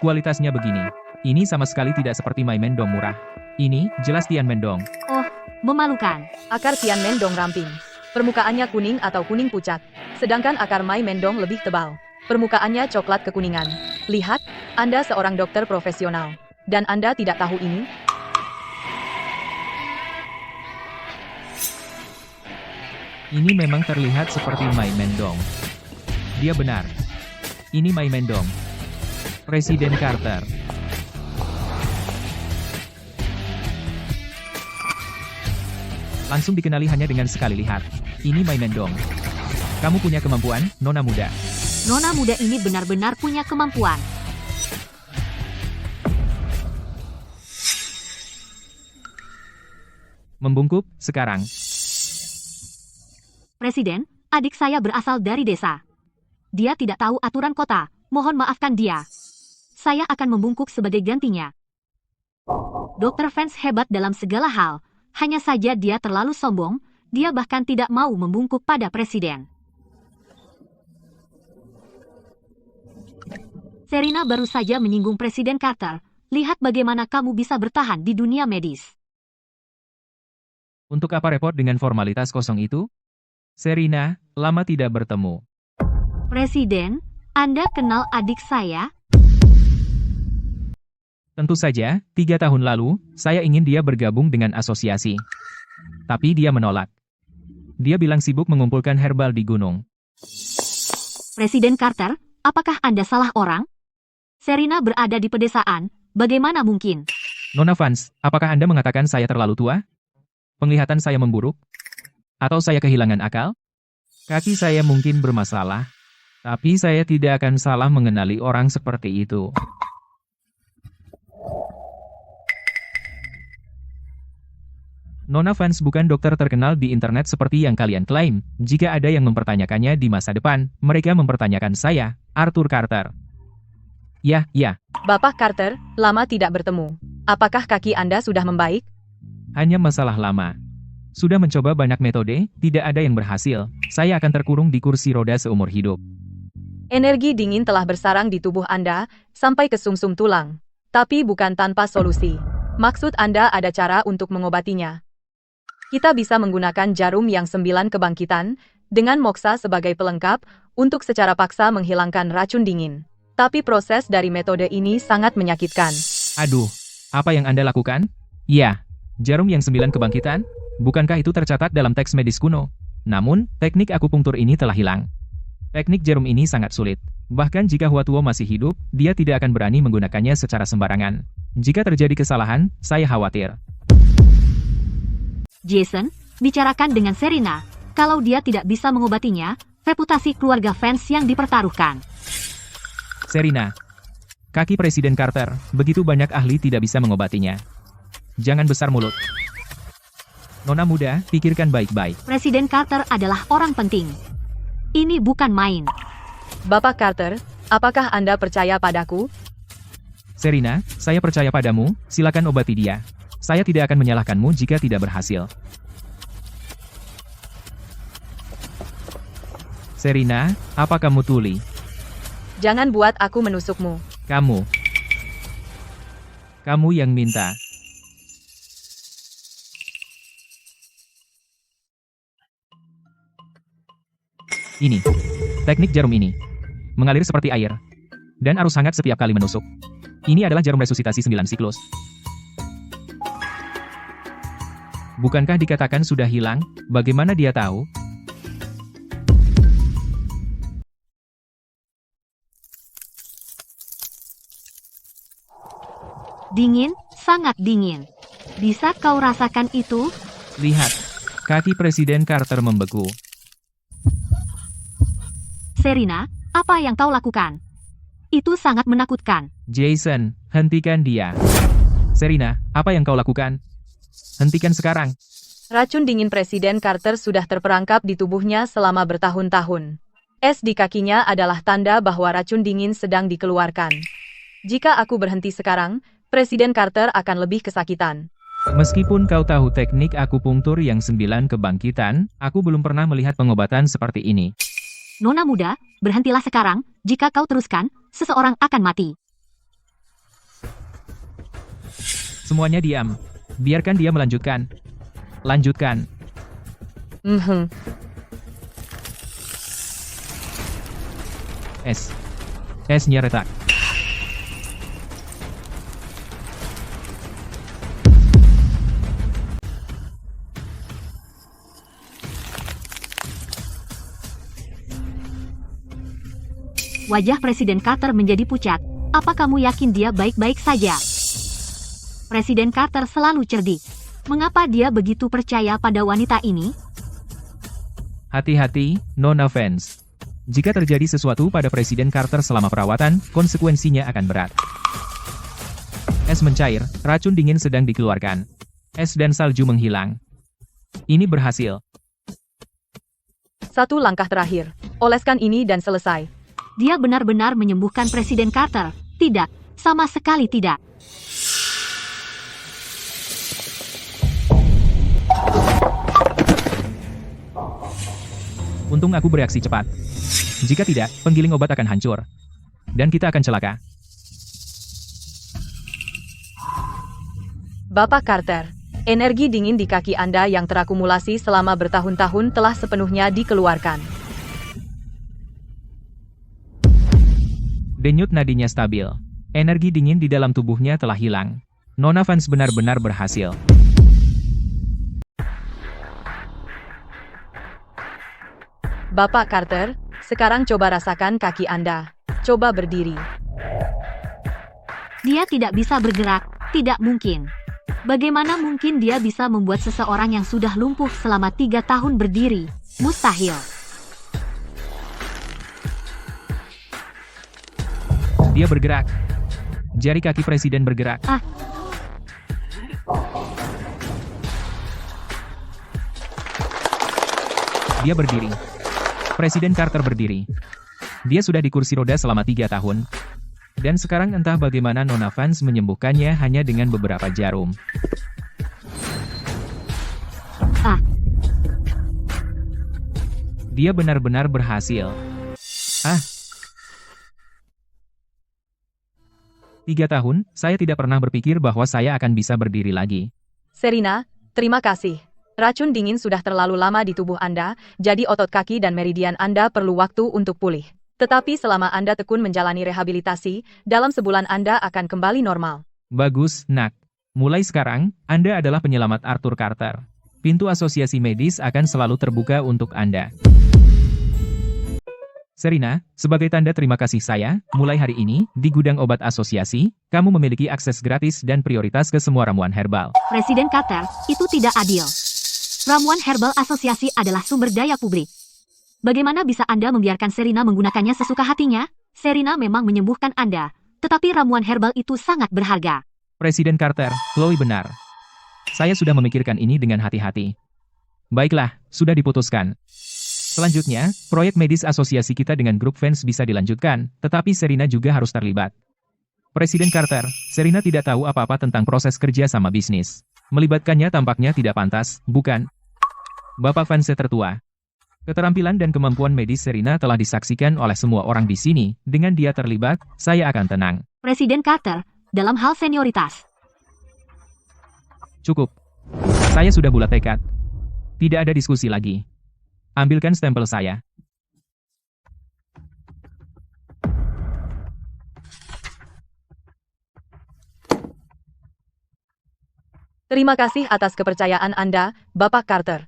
Kualitasnya begini. Ini sama sekali tidak seperti Mai Mendong murah. Ini jelas Tian Mendong. Oh, memalukan. Akar Tian Mendong ramping. Permukaannya kuning atau kuning pucat. Sedangkan akar Mai Mendong lebih tebal. Permukaannya coklat kekuningan. Lihat, Anda seorang dokter profesional. Dan Anda tidak tahu ini? Ini memang terlihat seperti Mai Mendong. Dia benar. Ini Mai Mendong. Presiden Carter. Langsung dikenali hanya dengan sekali lihat. Ini Mai Mendong. Kamu punya kemampuan, nona muda. Nona muda ini benar-benar punya kemampuan. Membungkuk, sekarang. Presiden, adik saya berasal dari desa. Dia tidak tahu aturan kota, mohon maafkan dia. Saya akan membungkuk sebagai gantinya. Dokter fans hebat dalam segala hal, hanya saja dia terlalu sombong, dia bahkan tidak mau membungkuk pada presiden. Serena baru saja menyinggung Presiden Carter, lihat bagaimana kamu bisa bertahan di dunia medis. Untuk apa repot dengan formalitas kosong itu? Serena, lama tidak bertemu. Presiden, Anda kenal adik saya? Tentu saja, 3 tahun lalu, saya ingin dia bergabung dengan asosiasi. Tapi dia menolak. Dia bilang sibuk mengumpulkan herbal di gunung. Presiden Carter, apakah Anda salah orang? Serena berada di pedesaan, bagaimana mungkin? Nona Vance, apakah Anda mengatakan saya terlalu tua? Penglihatan saya memburuk? Atau saya kehilangan akal? Kaki saya mungkin bermasalah, tapi saya tidak akan salah mengenali orang seperti itu. Nona Vance bukan dokter terkenal di internet seperti yang kalian klaim. Jika ada yang mempertanyakannya di masa depan, mereka mempertanyakan saya, Arthur Carter. Ya. Bapak Carter, lama tidak bertemu. Apakah kaki Anda sudah membaik? Hanya masalah lama. Sudah mencoba banyak metode, tidak ada yang berhasil. Saya akan terkurung di kursi roda seumur hidup. Energi dingin telah bersarang di tubuh Anda, sampai ke sumsum tulang. Tapi bukan tanpa solusi. Maksud Anda ada cara untuk mengobatinya. Kita bisa menggunakan jarum yang 9 kebangkitan, dengan moksa sebagai pelengkap, untuk secara paksa menghilangkan racun dingin. Tapi proses dari metode ini sangat menyakitkan. Aduh, apa yang Anda lakukan? Ya, jarum yang 9 kebangkitan? Bukankah itu tercatat dalam teks medis kuno? Namun, teknik akupunktur ini telah hilang. Teknik jarum ini sangat sulit. Bahkan jika Huatuo masih hidup, dia tidak akan berani menggunakannya secara sembarangan. Jika terjadi kesalahan, saya khawatir. Jason, bicarakan dengan Serena. Kalau dia tidak bisa mengobatinya, reputasi keluarga fans yang dipertaruhkan. Serena, kaki Presiden Carter, begitu banyak ahli tidak bisa mengobatinya. Jangan besar mulut. Nona muda, pikirkan baik-baik. Presiden Carter adalah orang penting. Ini bukan main. Bapak Carter, Apakah Anda percaya padaku? Serina, saya percaya padamu, silakan obati dia. Saya tidak akan menyalahkanmu jika tidak berhasil. Serina, apa kamu tuli? Jangan buat aku menusukmu. Kamu yang minta. Ini. Teknik jarum ini. Mengalir seperti air. Dan arus hangat setiap kali menusuk. Ini adalah jarum resusitasi 9 siklus. Bukankah dikatakan sudah hilang? Bagaimana dia tahu? Dingin, sangat dingin. Bisa kau rasakan itu? Lihat. Kaki Presiden Carter membeku. Serina, apa yang kau lakukan? Itu sangat menakutkan. Jason, hentikan dia. Serina, apa yang kau lakukan? Hentikan sekarang. Racun dingin Presiden Carter sudah terperangkap di tubuhnya selama bertahun-tahun. Es di kakinya adalah tanda bahwa racun dingin sedang dikeluarkan. Jika aku berhenti sekarang, Presiden Carter akan lebih kesakitan. Meskipun kau tahu teknik akupunktur yang 9 kebangkitan, aku belum pernah melihat pengobatan seperti ini. Nona muda, berhentilah sekarang. Jika kau teruskan, seseorang akan mati. Semuanya diam. Biarkan dia melanjutkan. Lanjutkan. Esnya retak. Wajah Presiden Carter menjadi pucat. Apa kamu yakin dia baik-baik saja? Presiden Carter selalu cerdik. Mengapa dia begitu percaya pada wanita ini? Hati-hati, Nona Vance. Jika terjadi sesuatu pada Presiden Carter selama perawatan, konsekuensinya akan berat. Es mencair, racun dingin sedang dikeluarkan. Es dan salju menghilang. Ini berhasil. Satu langkah terakhir. Oleskan ini dan selesai. Dia benar-benar menyembuhkan Presiden Carter. Tidak, sama sekali tidak. Untung aku bereaksi cepat. Jika tidak, penggiling obat akan hancur. Dan kita akan celaka. Bapak Carter, energi dingin di kaki Anda yang terakumulasi selama bertahun-tahun telah sepenuhnya dikeluarkan. Denyut nadinya stabil. Energi dingin di dalam tubuhnya telah hilang. Nona Vance benar-benar berhasil. Bapak Carter, sekarang coba rasakan kaki Anda. Coba berdiri. Dia tidak bisa bergerak, tidak mungkin. Bagaimana mungkin dia bisa membuat seseorang yang sudah lumpuh selama 3 tahun berdiri? Mustahil. Dia bergerak. Jari kaki presiden bergerak. Dia berdiri. Presiden Carter berdiri. Dia sudah di kursi roda selama 3 tahun. Dan sekarang entah bagaimana Nona Vance menyembuhkannya hanya dengan beberapa jarum. Dia benar-benar berhasil. 3 tahun, saya tidak pernah berpikir bahwa saya akan bisa berdiri lagi. Serina, terima kasih. Racun dingin sudah terlalu lama di tubuh Anda, jadi otot kaki dan meridian Anda perlu waktu untuk pulih. Tetapi selama Anda tekun menjalani rehabilitasi, dalam sebulan Anda akan kembali normal. Bagus, Nak. Mulai sekarang, Anda adalah penyelamat Arthur Carter. Pintu asosiasi medis akan selalu terbuka untuk Anda. Serina, sebagai tanda terima kasih saya, mulai hari ini, di gudang obat asosiasi, kamu memiliki akses gratis dan prioritas ke semua ramuan herbal. Presiden Carter, itu tidak adil. Ramuan herbal asosiasi adalah sumber daya publik. Bagaimana bisa Anda membiarkan Serina menggunakannya sesuka hatinya? Serina memang menyembuhkan Anda, tetapi ramuan herbal itu sangat berharga. Presiden Carter, Chloe benar. Saya sudah memikirkan ini dengan hati-hati. Baiklah, sudah diputuskan. Selanjutnya, proyek medis asosiasi kita dengan grup fans bisa dilanjutkan, tetapi Serena juga harus terlibat. Presiden Carter, Serena tidak tahu apa-apa tentang proses kerja sama bisnis. Melibatkannya tampaknya tidak pantas, bukan? Bapak fansnya tertua. Keterampilan dan kemampuan medis Serena telah disaksikan oleh semua orang di sini. Dengan dia terlibat, saya akan tenang. Presiden Carter, dalam hal senioritas. Cukup. Saya sudah bulat tekad. Tidak ada diskusi lagi. Ambilkan stempel saya. Terima kasih atas kepercayaan Anda, Bapak Carter.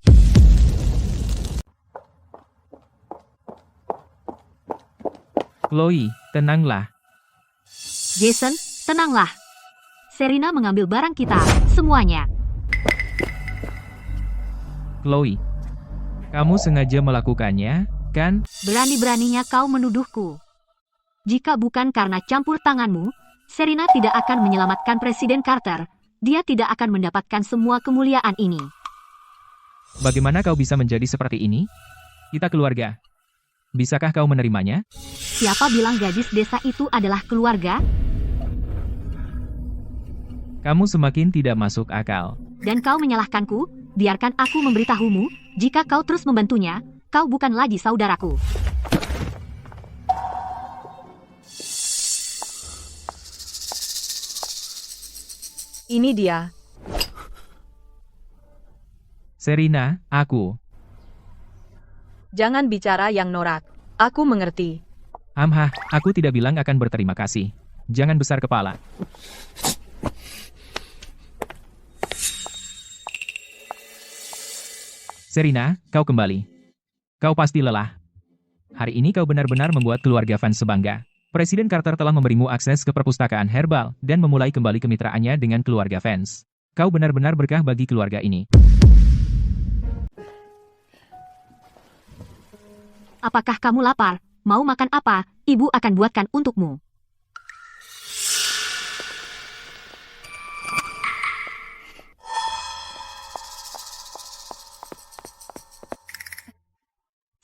Chloe, tenanglah. Jason, tenanglah. Serena mengambil barang kita, semuanya. Chloe, kamu sengaja melakukannya, kan? Berani-beraninya kau menuduhku. Jika bukan karena campur tanganmu, Serena tidak akan menyelamatkan Presiden Carter. Dia tidak akan mendapatkan semua kemuliaan ini. Bagaimana kau bisa menjadi seperti ini? Kita keluarga. Bisakah kau menerimanya? Siapa bilang gadis desa itu adalah keluarga? Kamu semakin tidak masuk akal. Dan kau menyalahkanku? Biarkan aku memberitahumu, jika kau terus membantunya, kau bukan lagi saudaraku. Ini dia. Serena, aku. Jangan bicara yang norak. Aku mengerti. Hamha, aku tidak bilang akan berterima kasih. Jangan besar kepala. Serena, kau kembali. Kau pasti lelah. Hari ini kau benar-benar membuat keluarga fans sebangga. Presiden Carter telah memberimu akses ke perpustakaan herbal dan memulai kembali kemitraannya dengan keluarga fans. Kau benar-benar berkah bagi keluarga ini. Apakah kamu lapar? Mau makan apa? Ibu akan buatkan untukmu.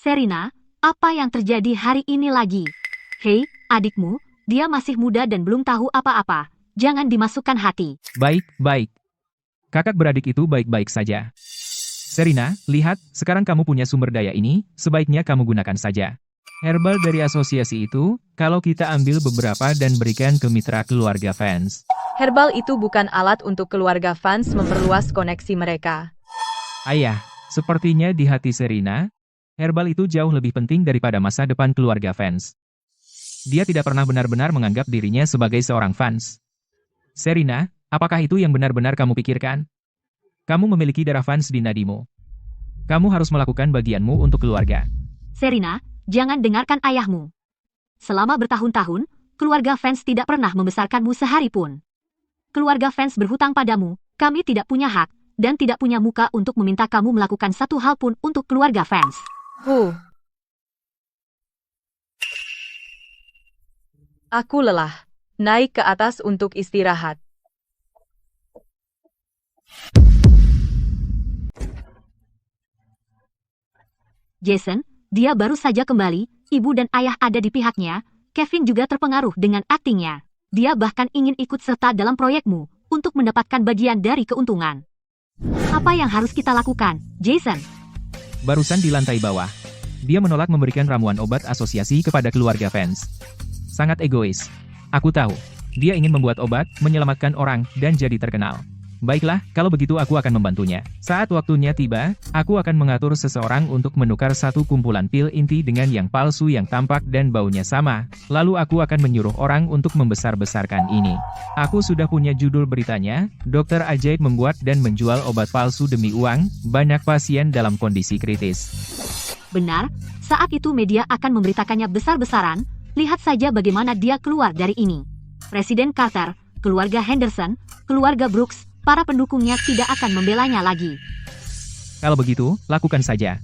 Serena, apa yang terjadi hari ini lagi? Hei, adikmu, dia masih muda dan belum tahu apa-apa. Jangan dimasukkan hati. Baik, baik. Kakak beradik itu baik-baik saja. Serena, lihat, sekarang kamu punya sumber daya ini, sebaiknya kamu gunakan saja. Herbal dari asosiasi itu, kalau kita ambil beberapa dan berikan ke mitra keluarga fans. Herbal itu bukan alat untuk keluarga fans memperluas koneksi mereka. Ayah, sepertinya di hati Serena, herbal itu jauh lebih penting daripada masa depan keluarga fans. Dia tidak pernah benar-benar menganggap dirinya sebagai seorang fans. Serena, apakah itu yang benar-benar kamu pikirkan? Kamu memiliki darah fans di nadimu. Kamu harus melakukan bagianmu untuk keluarga. Serena, jangan dengarkan ayahmu. Selama bertahun-tahun, keluarga fans tidak pernah membesarkanmu sehari pun. Keluarga fans berhutang padamu, kami tidak punya hak, dan tidak punya muka untuk meminta kamu melakukan satu hal pun untuk keluarga fans. Aku lelah. Naik ke atas untuk istirahat. Jason, dia baru saja kembali, ibu dan ayah ada di pihaknya, Kevin juga terpengaruh dengan aktingnya. Dia bahkan ingin ikut serta dalam proyekmu, untuk mendapatkan bagian dari keuntungan. Apa yang harus kita lakukan, Jason? Barusan di lantai bawah. Dia menolak memberikan ramuan obat asosiasi kepada keluarga fans. Sangat egois. Aku tahu. Dia ingin membuat obat, menyelamatkan orang, dan jadi terkenal. Baiklah, kalau begitu aku akan membantunya. Saat waktunya tiba, aku akan mengatur seseorang untuk menukar satu kumpulan pil inti dengan yang palsu yang tampak dan baunya sama. Lalu aku akan menyuruh orang untuk membesar-besarkan ini. Aku sudah punya judul beritanya, Dokter Ajaib membuat dan menjual obat palsu demi uang, banyak pasien dalam kondisi kritis. Benar, saat itu media akan memberitakannya besar-besaran, lihat saja bagaimana dia keluar dari ini. Presiden Carter, keluarga Henderson, keluarga Brooks, para pendukungnya tidak akan membelanya lagi. Kalau begitu, lakukan saja.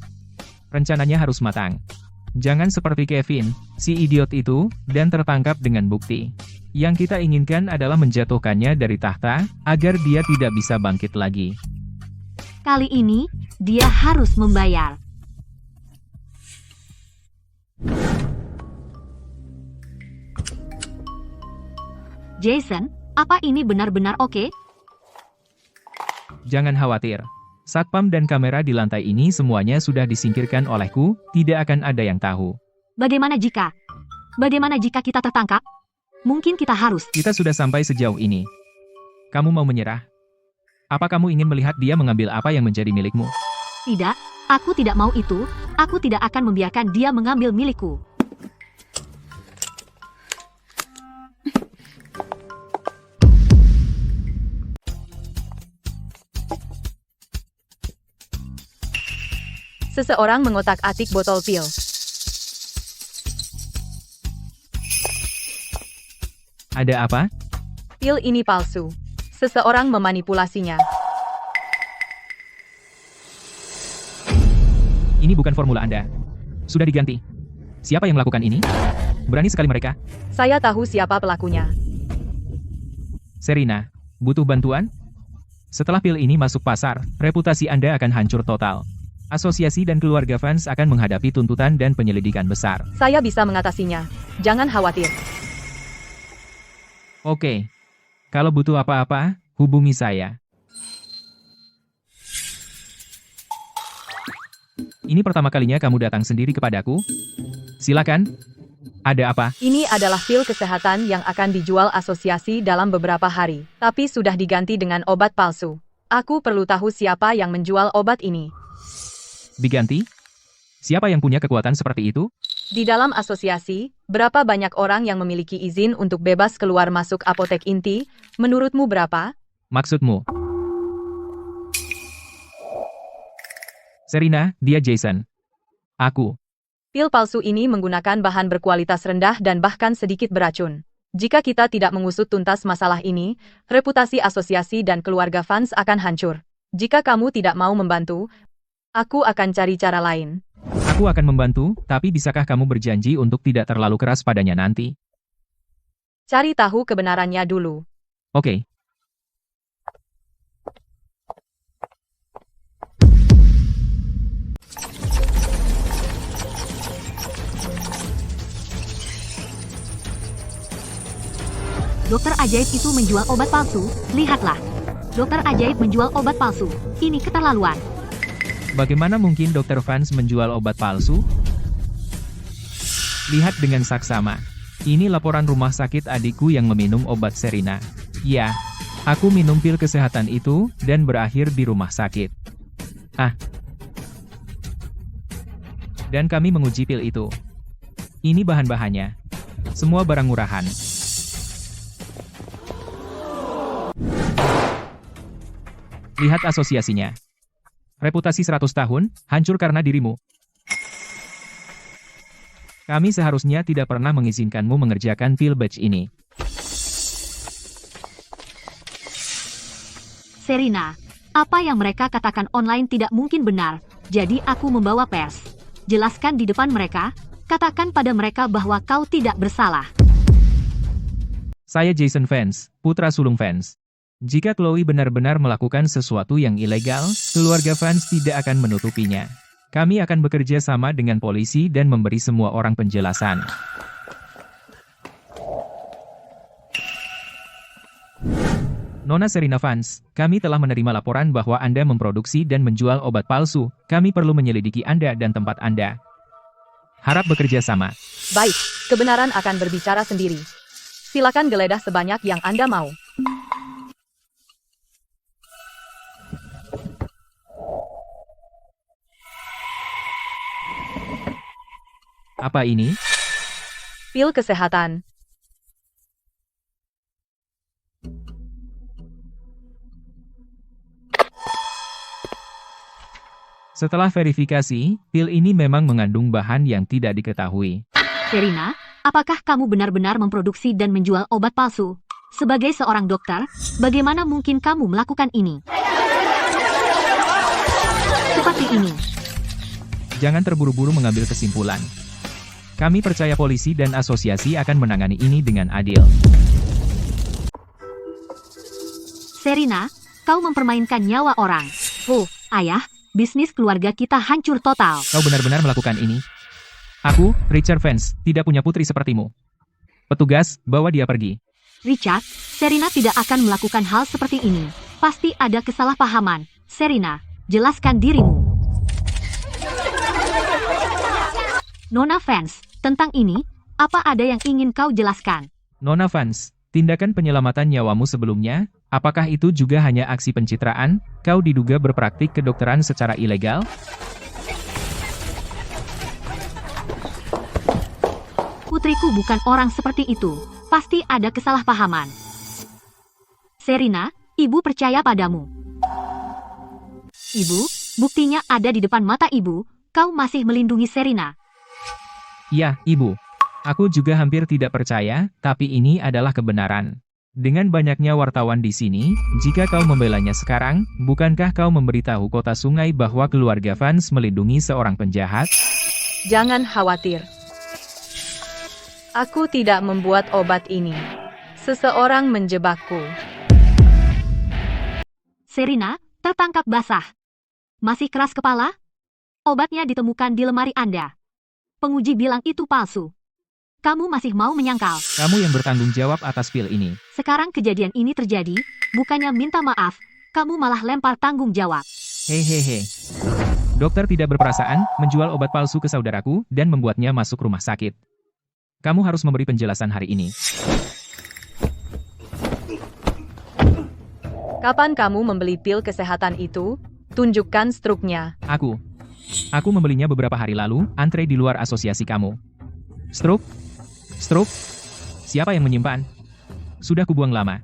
Rencananya harus matang. Jangan seperti Kevin, si idiot itu, dan tertangkap dengan bukti. Yang kita inginkan adalah menjatuhkannya dari tahta, agar dia tidak bisa bangkit lagi. Kali ini, dia harus membayar. Jason, apa ini benar-benar oke? Jangan khawatir. Satpam dan kamera di lantai ini semuanya sudah disingkirkan olehku, tidak akan ada yang tahu. Bagaimana jika kita tertangkap? Mungkin kita harus. Kita sudah sampai sejauh ini. Kamu mau menyerah? Apa kamu ingin melihat dia mengambil apa yang menjadi milikmu? Tidak, aku tidak mau itu. Aku tidak akan membiarkan dia mengambil milikku. Seseorang mengotak-atik botol pil. Ada apa? Pil ini palsu. Seseorang memanipulasinya. Ini bukan formula Anda. Sudah diganti. Siapa yang melakukan ini? Berani sekali mereka. Saya tahu siapa pelakunya. Serina, butuh bantuan? Setelah pil ini masuk pasar, reputasi Anda akan hancur total. Asosiasi dan keluarga fans akan menghadapi tuntutan dan penyelidikan besar. Saya bisa mengatasinya. Jangan khawatir. Oke. Kalau butuh apa-apa, hubungi saya. Ini pertama kalinya kamu datang sendiri kepadaku? Silakan. Ada apa? Ini adalah pil kesehatan yang akan dijual asosiasi dalam beberapa hari, tapi sudah diganti dengan obat palsu. Aku perlu tahu siapa yang menjual obat ini. Diganti? Siapa yang punya kekuatan seperti itu? Di dalam asosiasi, berapa banyak orang yang memiliki izin untuk bebas keluar masuk apotek inti? Menurutmu berapa? Maksudmu? Serina, dia Jason. Aku. Pil palsu ini menggunakan bahan berkualitas rendah dan bahkan sedikit beracun. Jika kita tidak mengusut tuntas masalah ini, reputasi asosiasi dan keluarga fans akan hancur. Jika kamu tidak mau membantu, aku akan cari cara lain. Aku akan membantu, tapi bisakah kamu berjanji untuk tidak terlalu keras padanya nanti? Cari tahu kebenarannya dulu. Oke. Dokter ajaib itu menjual obat palsu. Lihatlah. Dokter ajaib menjual obat palsu. Ini keterlaluan. Bagaimana mungkin dokter Vance menjual obat palsu? Lihat dengan saksama. Ini laporan rumah sakit adikku yang meminum obat Serina. Ya, aku minum pil kesehatan itu, dan berakhir di rumah sakit. Dan kami menguji pil itu. Ini bahan-bahannya. Semua barang murahan. Lihat asosiasinya. Reputasi 100 tahun, hancur karena dirimu. Kami seharusnya tidak pernah mengizinkanmu mengerjakan pil batch ini. Serina, apa yang mereka katakan online tidak mungkin benar, jadi aku membawa pers. Jelaskan di depan mereka, katakan pada mereka bahwa kau tidak bersalah. Saya Jason Vance, putra sulung Vance. Jika Chloe benar-benar melakukan sesuatu yang ilegal, keluarga Vance tidak akan menutupinya. Kami akan bekerja sama dengan polisi dan memberi semua orang penjelasan. Nona Serina Vance, kami telah menerima laporan bahwa Anda memproduksi dan menjual obat palsu. Kami perlu menyelidiki Anda dan tempat Anda. Harap bekerja sama. Baik, kebenaran akan berbicara sendiri. Silakan geledah sebanyak yang Anda mau. Apa ini? Pil kesehatan. Setelah verifikasi, pil ini memang mengandung bahan yang tidak diketahui. Serina, apakah kamu benar-benar memproduksi dan menjual obat palsu? Sebagai seorang dokter, bagaimana mungkin kamu melakukan ini? Seperti ini. Jangan terburu-buru mengambil kesimpulan. Kami percaya polisi dan asosiasi akan menangani ini dengan adil. Serina, kau mempermainkan nyawa orang. Ayah, bisnis keluarga kita hancur total. Kau benar-benar melakukan ini? Aku, Richard Vance, tidak punya putri sepertimu. Petugas, bawa dia pergi. Richard, Serena tidak akan melakukan hal seperti ini. Pasti ada kesalahpahaman. Serena, jelaskan dirimu. Nona Vance, tentang ini, apa ada yang ingin kau jelaskan? Nona Vance, tindakan penyelamatan nyawamu sebelumnya, apakah itu juga hanya aksi pencitraan? Kau diduga berpraktik kedokteran secara ilegal? Putriku bukan orang seperti itu. Pasti ada kesalahpahaman. Serena, ibu percaya padamu. Ibu, buktinya ada di depan mata ibu. Kau masih melindungi Serena. Ya, Ibu. Aku juga hampir tidak percaya, tapi ini adalah kebenaran. Dengan banyaknya wartawan di sini, jika kau membelanya sekarang, bukankah kau memberitahu kota sungai bahwa keluarga Vance melindungi seorang penjahat? Jangan khawatir. Aku tidak membuat obat ini. Seseorang menjebakku. Serena, tertangkap basah. Masih keras kepala? Obatnya ditemukan di lemari Anda. Penguji bilang itu palsu. Kamu masih mau menyangkal. Kamu yang bertanggung jawab atas pil ini. Sekarang kejadian ini terjadi, bukannya minta maaf, kamu malah lempar tanggung jawab. Hehehe. Dokter tidak berperasaan, menjual obat palsu ke saudaraku, dan membuatnya masuk rumah sakit. Kamu harus memberi penjelasan hari ini. Kapan kamu membeli pil kesehatan itu? Tunjukkan struknya. Aku membelinya beberapa hari lalu, antre di luar asosiasi kamu. Struk? Siapa yang menyimpan? Sudah kubuang lama.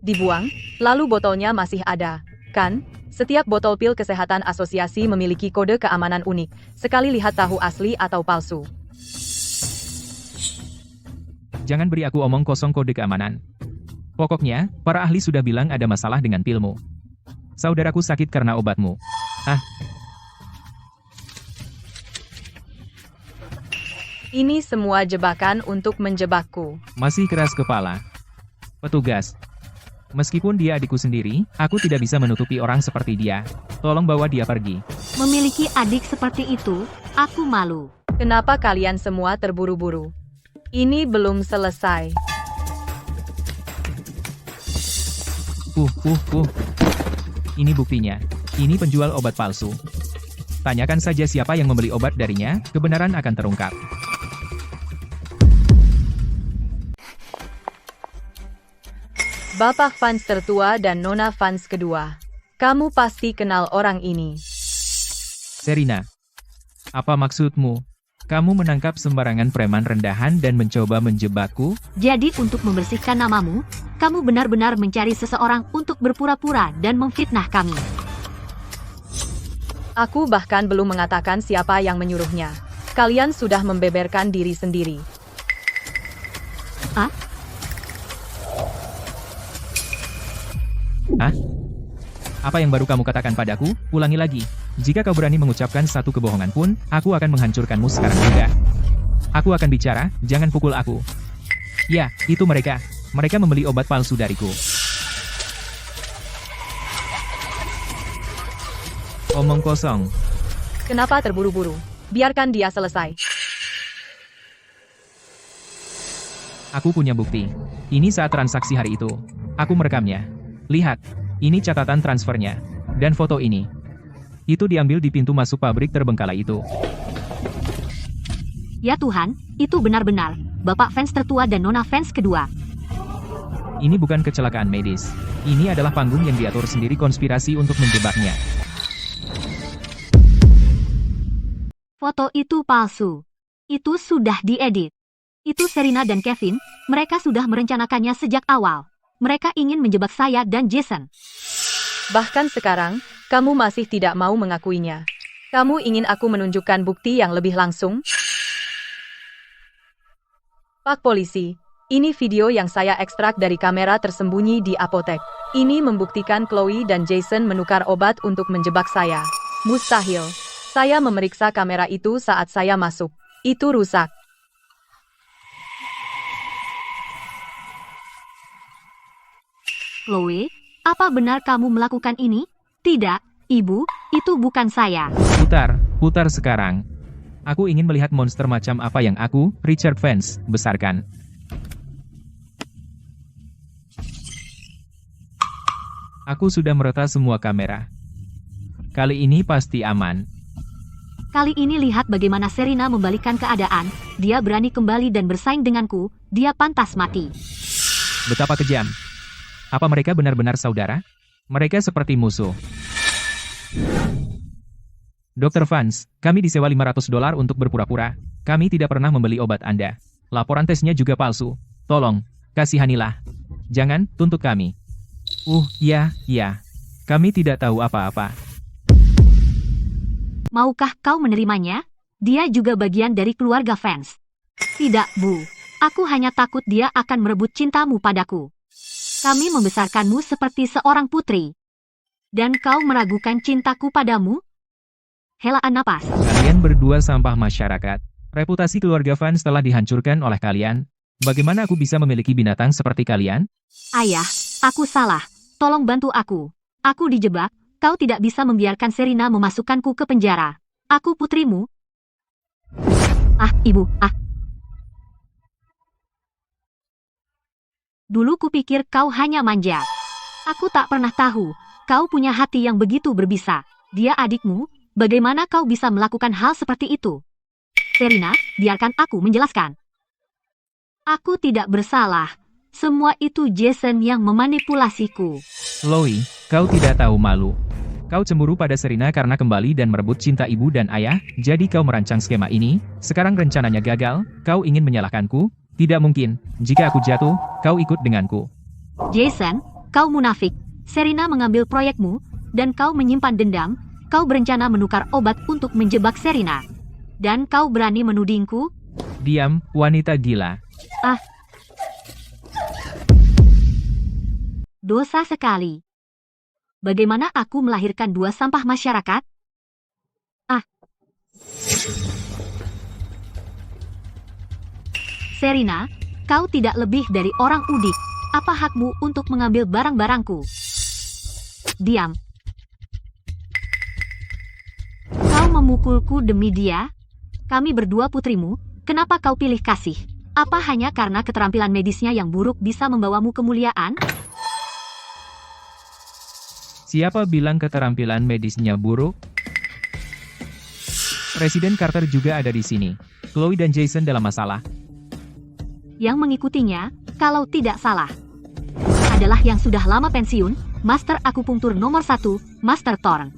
Dibuang, lalu botolnya masih ada, kan? Setiap botol pil kesehatan asosiasi memiliki kode keamanan unik. Sekali lihat tahu asli atau palsu. Jangan beri aku omong kosong kode keamanan. Pokoknya, para ahli sudah bilang ada masalah dengan pilmu. Saudaraku sakit karena obatmu. Ini semua jebakan untuk menjebakku. Masih keras kepala. Petugas. Meskipun dia adikku sendiri, aku tidak bisa menutupi orang seperti dia. Tolong bawa dia pergi. Memiliki adik seperti itu, aku malu. Kenapa kalian semua terburu-buru? Ini belum selesai. Ini buktinya. Ini penjual obat palsu. Tanyakan saja siapa yang membeli obat darinya, kebenaran akan terungkap. Bapak Vance tertua dan Nona Vance kedua. Kamu pasti kenal orang ini. Serena, apa maksudmu? Kamu menangkap sembarangan preman rendahan dan mencoba menjebakku? Jadi untuk membersihkan namamu, kamu benar-benar mencari seseorang untuk berpura-pura dan memfitnah kami. Aku bahkan belum mengatakan siapa yang menyuruhnya. Kalian sudah membeberkan diri sendiri. Apa yang baru kamu katakan padaku? Ulangi lagi. Jika kau berani mengucapkan satu kebohongan pun, aku akan menghancurkanmu sekarang juga. Aku akan bicara, jangan pukul aku. Ya, itu mereka. Mereka membeli obat palsu dariku. Omong kosong. Kenapa terburu-buru? Biarkan dia selesai. Aku punya bukti. Ini saat transaksi hari itu. Aku merekamnya. Lihat, ini catatan transfernya. Dan foto ini. Itu diambil di pintu masuk pabrik terbengkalai itu. Ya Tuhan, itu benar-benar Bapak Vance tertua dan Nona Vance kedua. Ini bukan kecelakaan medis. Ini adalah panggung yang diatur sendiri konspirasi untuk menjebaknya. Foto itu palsu. Itu sudah diedit. Itu Serena dan Kevin, mereka sudah merencanakannya sejak awal. Mereka ingin menjebak saya dan Jason. Bahkan sekarang, kamu masih tidak mau mengakuinya. Kamu ingin aku menunjukkan bukti yang lebih langsung? Pak Polisi, ini video yang saya ekstrak dari kamera tersembunyi di apotek. Ini membuktikan Chloe dan Jason menukar obat untuk menjebak saya. Mustahil. Saya memeriksa kamera itu saat saya masuk. Itu rusak. Chloe, apa benar kamu melakukan ini? Tidak, Ibu, itu bukan saya. Putar sekarang. Aku ingin melihat monster macam apa yang aku, Richard Vance, besarkan. Aku sudah meretas semua kamera. Kali ini pasti aman. Kali ini lihat bagaimana Serena membalikkan keadaan. Dia berani kembali dan bersaing denganku. Dia pantas mati. Betapa kejam. Apa mereka benar-benar saudara? Mereka seperti musuh. Dr. Vance, kami disewa $500 untuk berpura-pura. Kami tidak pernah membeli obat Anda. Laporan tesnya juga palsu. Tolong, kasihanilah. Jangan tuntut kami. Ya. Kami tidak tahu apa-apa. Maukah kau menerimanya? Dia juga bagian dari keluarga Vance. Tidak, Bu. Aku hanya takut dia akan merebut cintamu padaku. Kami membesarkanmu seperti seorang putri. Dan kau meragukan cintaku padamu? Helaan napas. Kalian berdua sampah masyarakat. Reputasi keluarga Vance telah dihancurkan oleh kalian. Bagaimana aku bisa memiliki binatang seperti kalian? Ayah, aku salah. Tolong bantu aku. Aku dijebak. Kau tidak bisa membiarkan Serena memasukkanku ke penjara. Aku putrimu. Ibu. Dulu kupikir kau hanya manja. Aku tak pernah tahu. Kau punya hati yang begitu berbisa. Dia adikmu. Bagaimana kau bisa melakukan hal seperti itu? Serena, biarkan aku menjelaskan. Aku tidak bersalah. Semua itu Jason yang memanipulasiku. Chloe, kau tidak tahu malu. Kau cemburu pada Serena karena kembali dan merebut cinta ibu dan ayah, jadi kau merancang skema ini. Sekarang rencananya gagal, kau ingin menyalahkanku? Tidak mungkin. Jika aku jatuh, kau ikut denganku. Jason, kau munafik. Serena mengambil proyekmu, dan kau menyimpan dendam. Kau berencana menukar obat untuk menjebak Serena. Dan kau berani menudingku? Diam, wanita gila. Dosa sekali. Bagaimana aku melahirkan dua sampah masyarakat? Serena, kau tidak lebih dari orang udik. Apa hakmu untuk mengambil barang-barangku? Diam. Kau memukulku demi dia? Kami berdua putrimu, kenapa kau pilih kasih? Apa hanya karena keterampilan medisnya yang buruk bisa membawamu kemuliaan? Siapa bilang keterampilan medisnya buruk? Presiden Carter juga ada di sini. Chloe dan Jason dalam masalah. Yang mengikutinya, kalau tidak salah, adalah yang sudah lama pensiun, Master Akupunktur nomor 1, Master Thorn.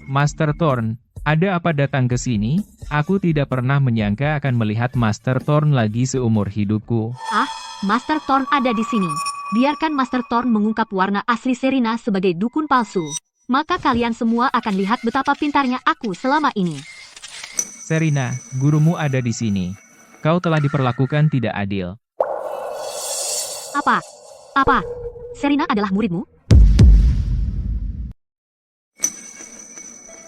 Master Thorn, ada apa datang ke sini? Aku tidak pernah menyangka akan melihat Master Thorn lagi seumur hidupku. Master Thorn ada di sini. Biarkan Master Thorn mengungkap warna asli Serena sebagai dukun palsu. Maka kalian semua akan lihat betapa pintarnya aku selama ini. Serena, gurumu ada di sini. Kau telah diperlakukan tidak adil. Apa? Serena adalah muridmu?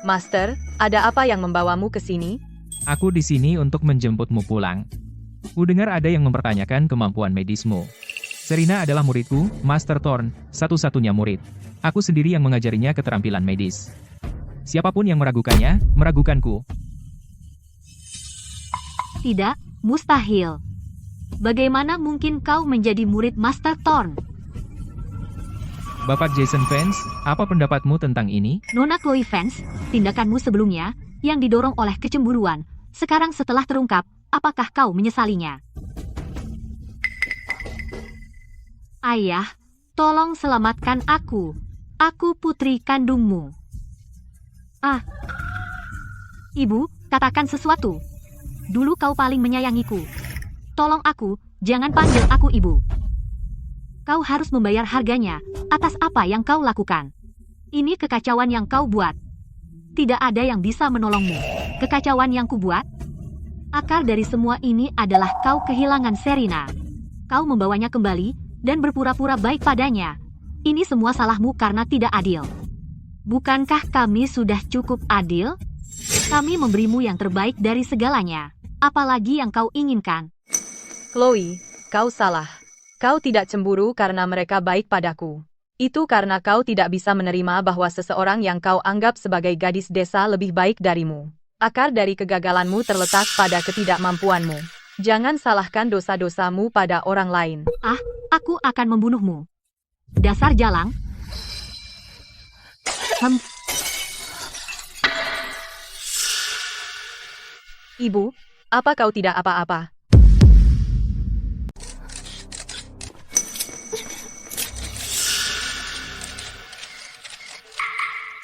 Master, ada apa yang membawamu ke sini? Aku di sini untuk menjemputmu pulang. Kudengar ada yang mempertanyakan kemampuan medismu. Serena adalah muridku, Master Thorn, satu-satunya murid. Aku sendiri yang mengajarinya keterampilan medis. Siapapun yang meragukannya, meragukanku. Tidak, mustahil. Bagaimana mungkin kau menjadi murid Master Thorn? Bapak Jason Vance, apa pendapatmu tentang ini? Nona Chloe Vance, tindakanmu sebelumnya, yang didorong oleh kecemburuan, sekarang setelah terungkap, apakah kau menyesalinya? Ayah, tolong selamatkan aku. Aku putri kandungmu. Ibu, katakan sesuatu. Dulu kau paling menyayangiku. Tolong aku, jangan panggil aku ibu. Kau harus membayar harganya atas apa yang kau lakukan. Ini kekacauan yang kau buat. Tidak ada yang bisa menolongmu. Kekacauan yang kubuat. Akar dari semua ini adalah kau kehilangan Serena. Kau membawanya kembali dan berpura-pura baik padanya. Ini semua salahmu karena tidak adil. Bukankah kami sudah cukup adil? Kami memberimu yang terbaik dari segalanya. Apalagi yang kau inginkan? Chloe, kau salah. Kau tidak cemburu karena mereka baik padaku. Itu karena kau tidak bisa menerima bahwa seseorang yang kau anggap sebagai gadis desa lebih baik darimu. Akar dari kegagalanmu terletak pada ketidakmampuanmu. Jangan salahkan dosa-dosamu pada orang lain. Aku akan membunuhmu. Dasar jalang. Ibu, apa kau tidak apa-apa?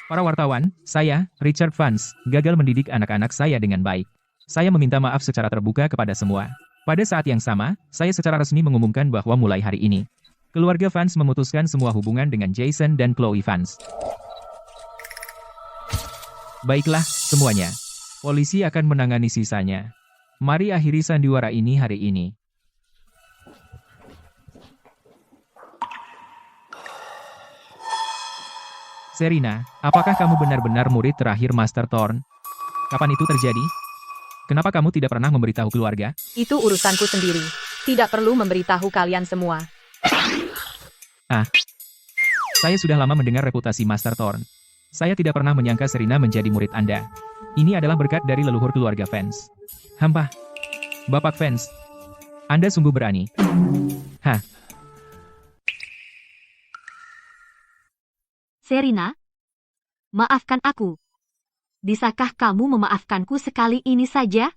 Para wartawan, saya, Richard Vance, gagal mendidik anak-anak saya dengan baik. Saya meminta maaf secara terbuka kepada semua. Pada saat yang sama, saya secara resmi mengumumkan bahwa mulai hari ini, keluarga Vance memutuskan semua hubungan dengan Jason dan Chloe Vance. Baiklah, semuanya. Polisi akan menangani sisanya. Mari akhiri sandiwara ini hari ini. Serena, apakah kamu benar-benar murid terakhir Master Thorn? Kapan itu terjadi? Kenapa kamu tidak pernah memberitahu keluarga? Itu urusanku sendiri. Tidak perlu memberitahu kalian semua. Saya sudah lama mendengar reputasi Master Thorn. Saya tidak pernah menyangka Serena menjadi murid Anda. Ini adalah berkat dari leluhur keluarga Vance. Hampah. Bapak Vance. Anda sungguh berani. Hah, Serena, maafkan aku. Bisakah kamu memaafkanku sekali ini saja?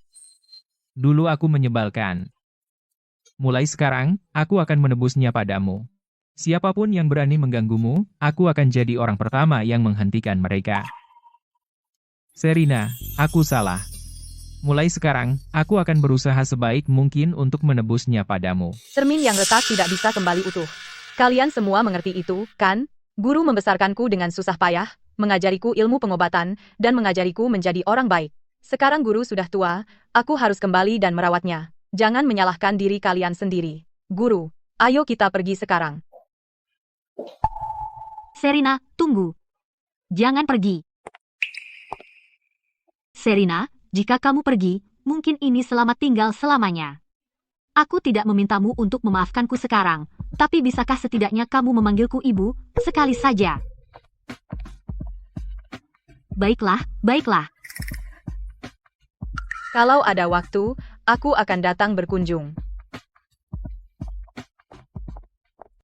dulu aku menyebalkan. Mulai sekarang, aku akan menebusnya padamu. Siapapun yang berani mengganggumu, aku akan jadi orang pertama yang menghentikan mereka. Serena, aku salah. Mulai sekarang, aku akan berusaha sebaik mungkin untuk menebusnya padamu. Cermin yang retak tidak bisa kembali utuh. Kalian semua mengerti itu, kan? Guru membesarkanku dengan susah payah, mengajariku ilmu pengobatan, dan mengajariku menjadi orang baik. Sekarang guru sudah tua, aku harus kembali dan merawatnya. Jangan menyalahkan diri kalian sendiri. Guru, ayo kita pergi sekarang. Serena, tunggu. Jangan pergi. Serena, jika kamu pergi, mungkin ini selamat tinggal selamanya. Aku tidak memintamu untuk memaafkanku sekarang, tapi bisakah setidaknya kamu memanggilku ibu, sekali saja? Baiklah, baiklah. Kalau ada waktu, aku akan datang berkunjung.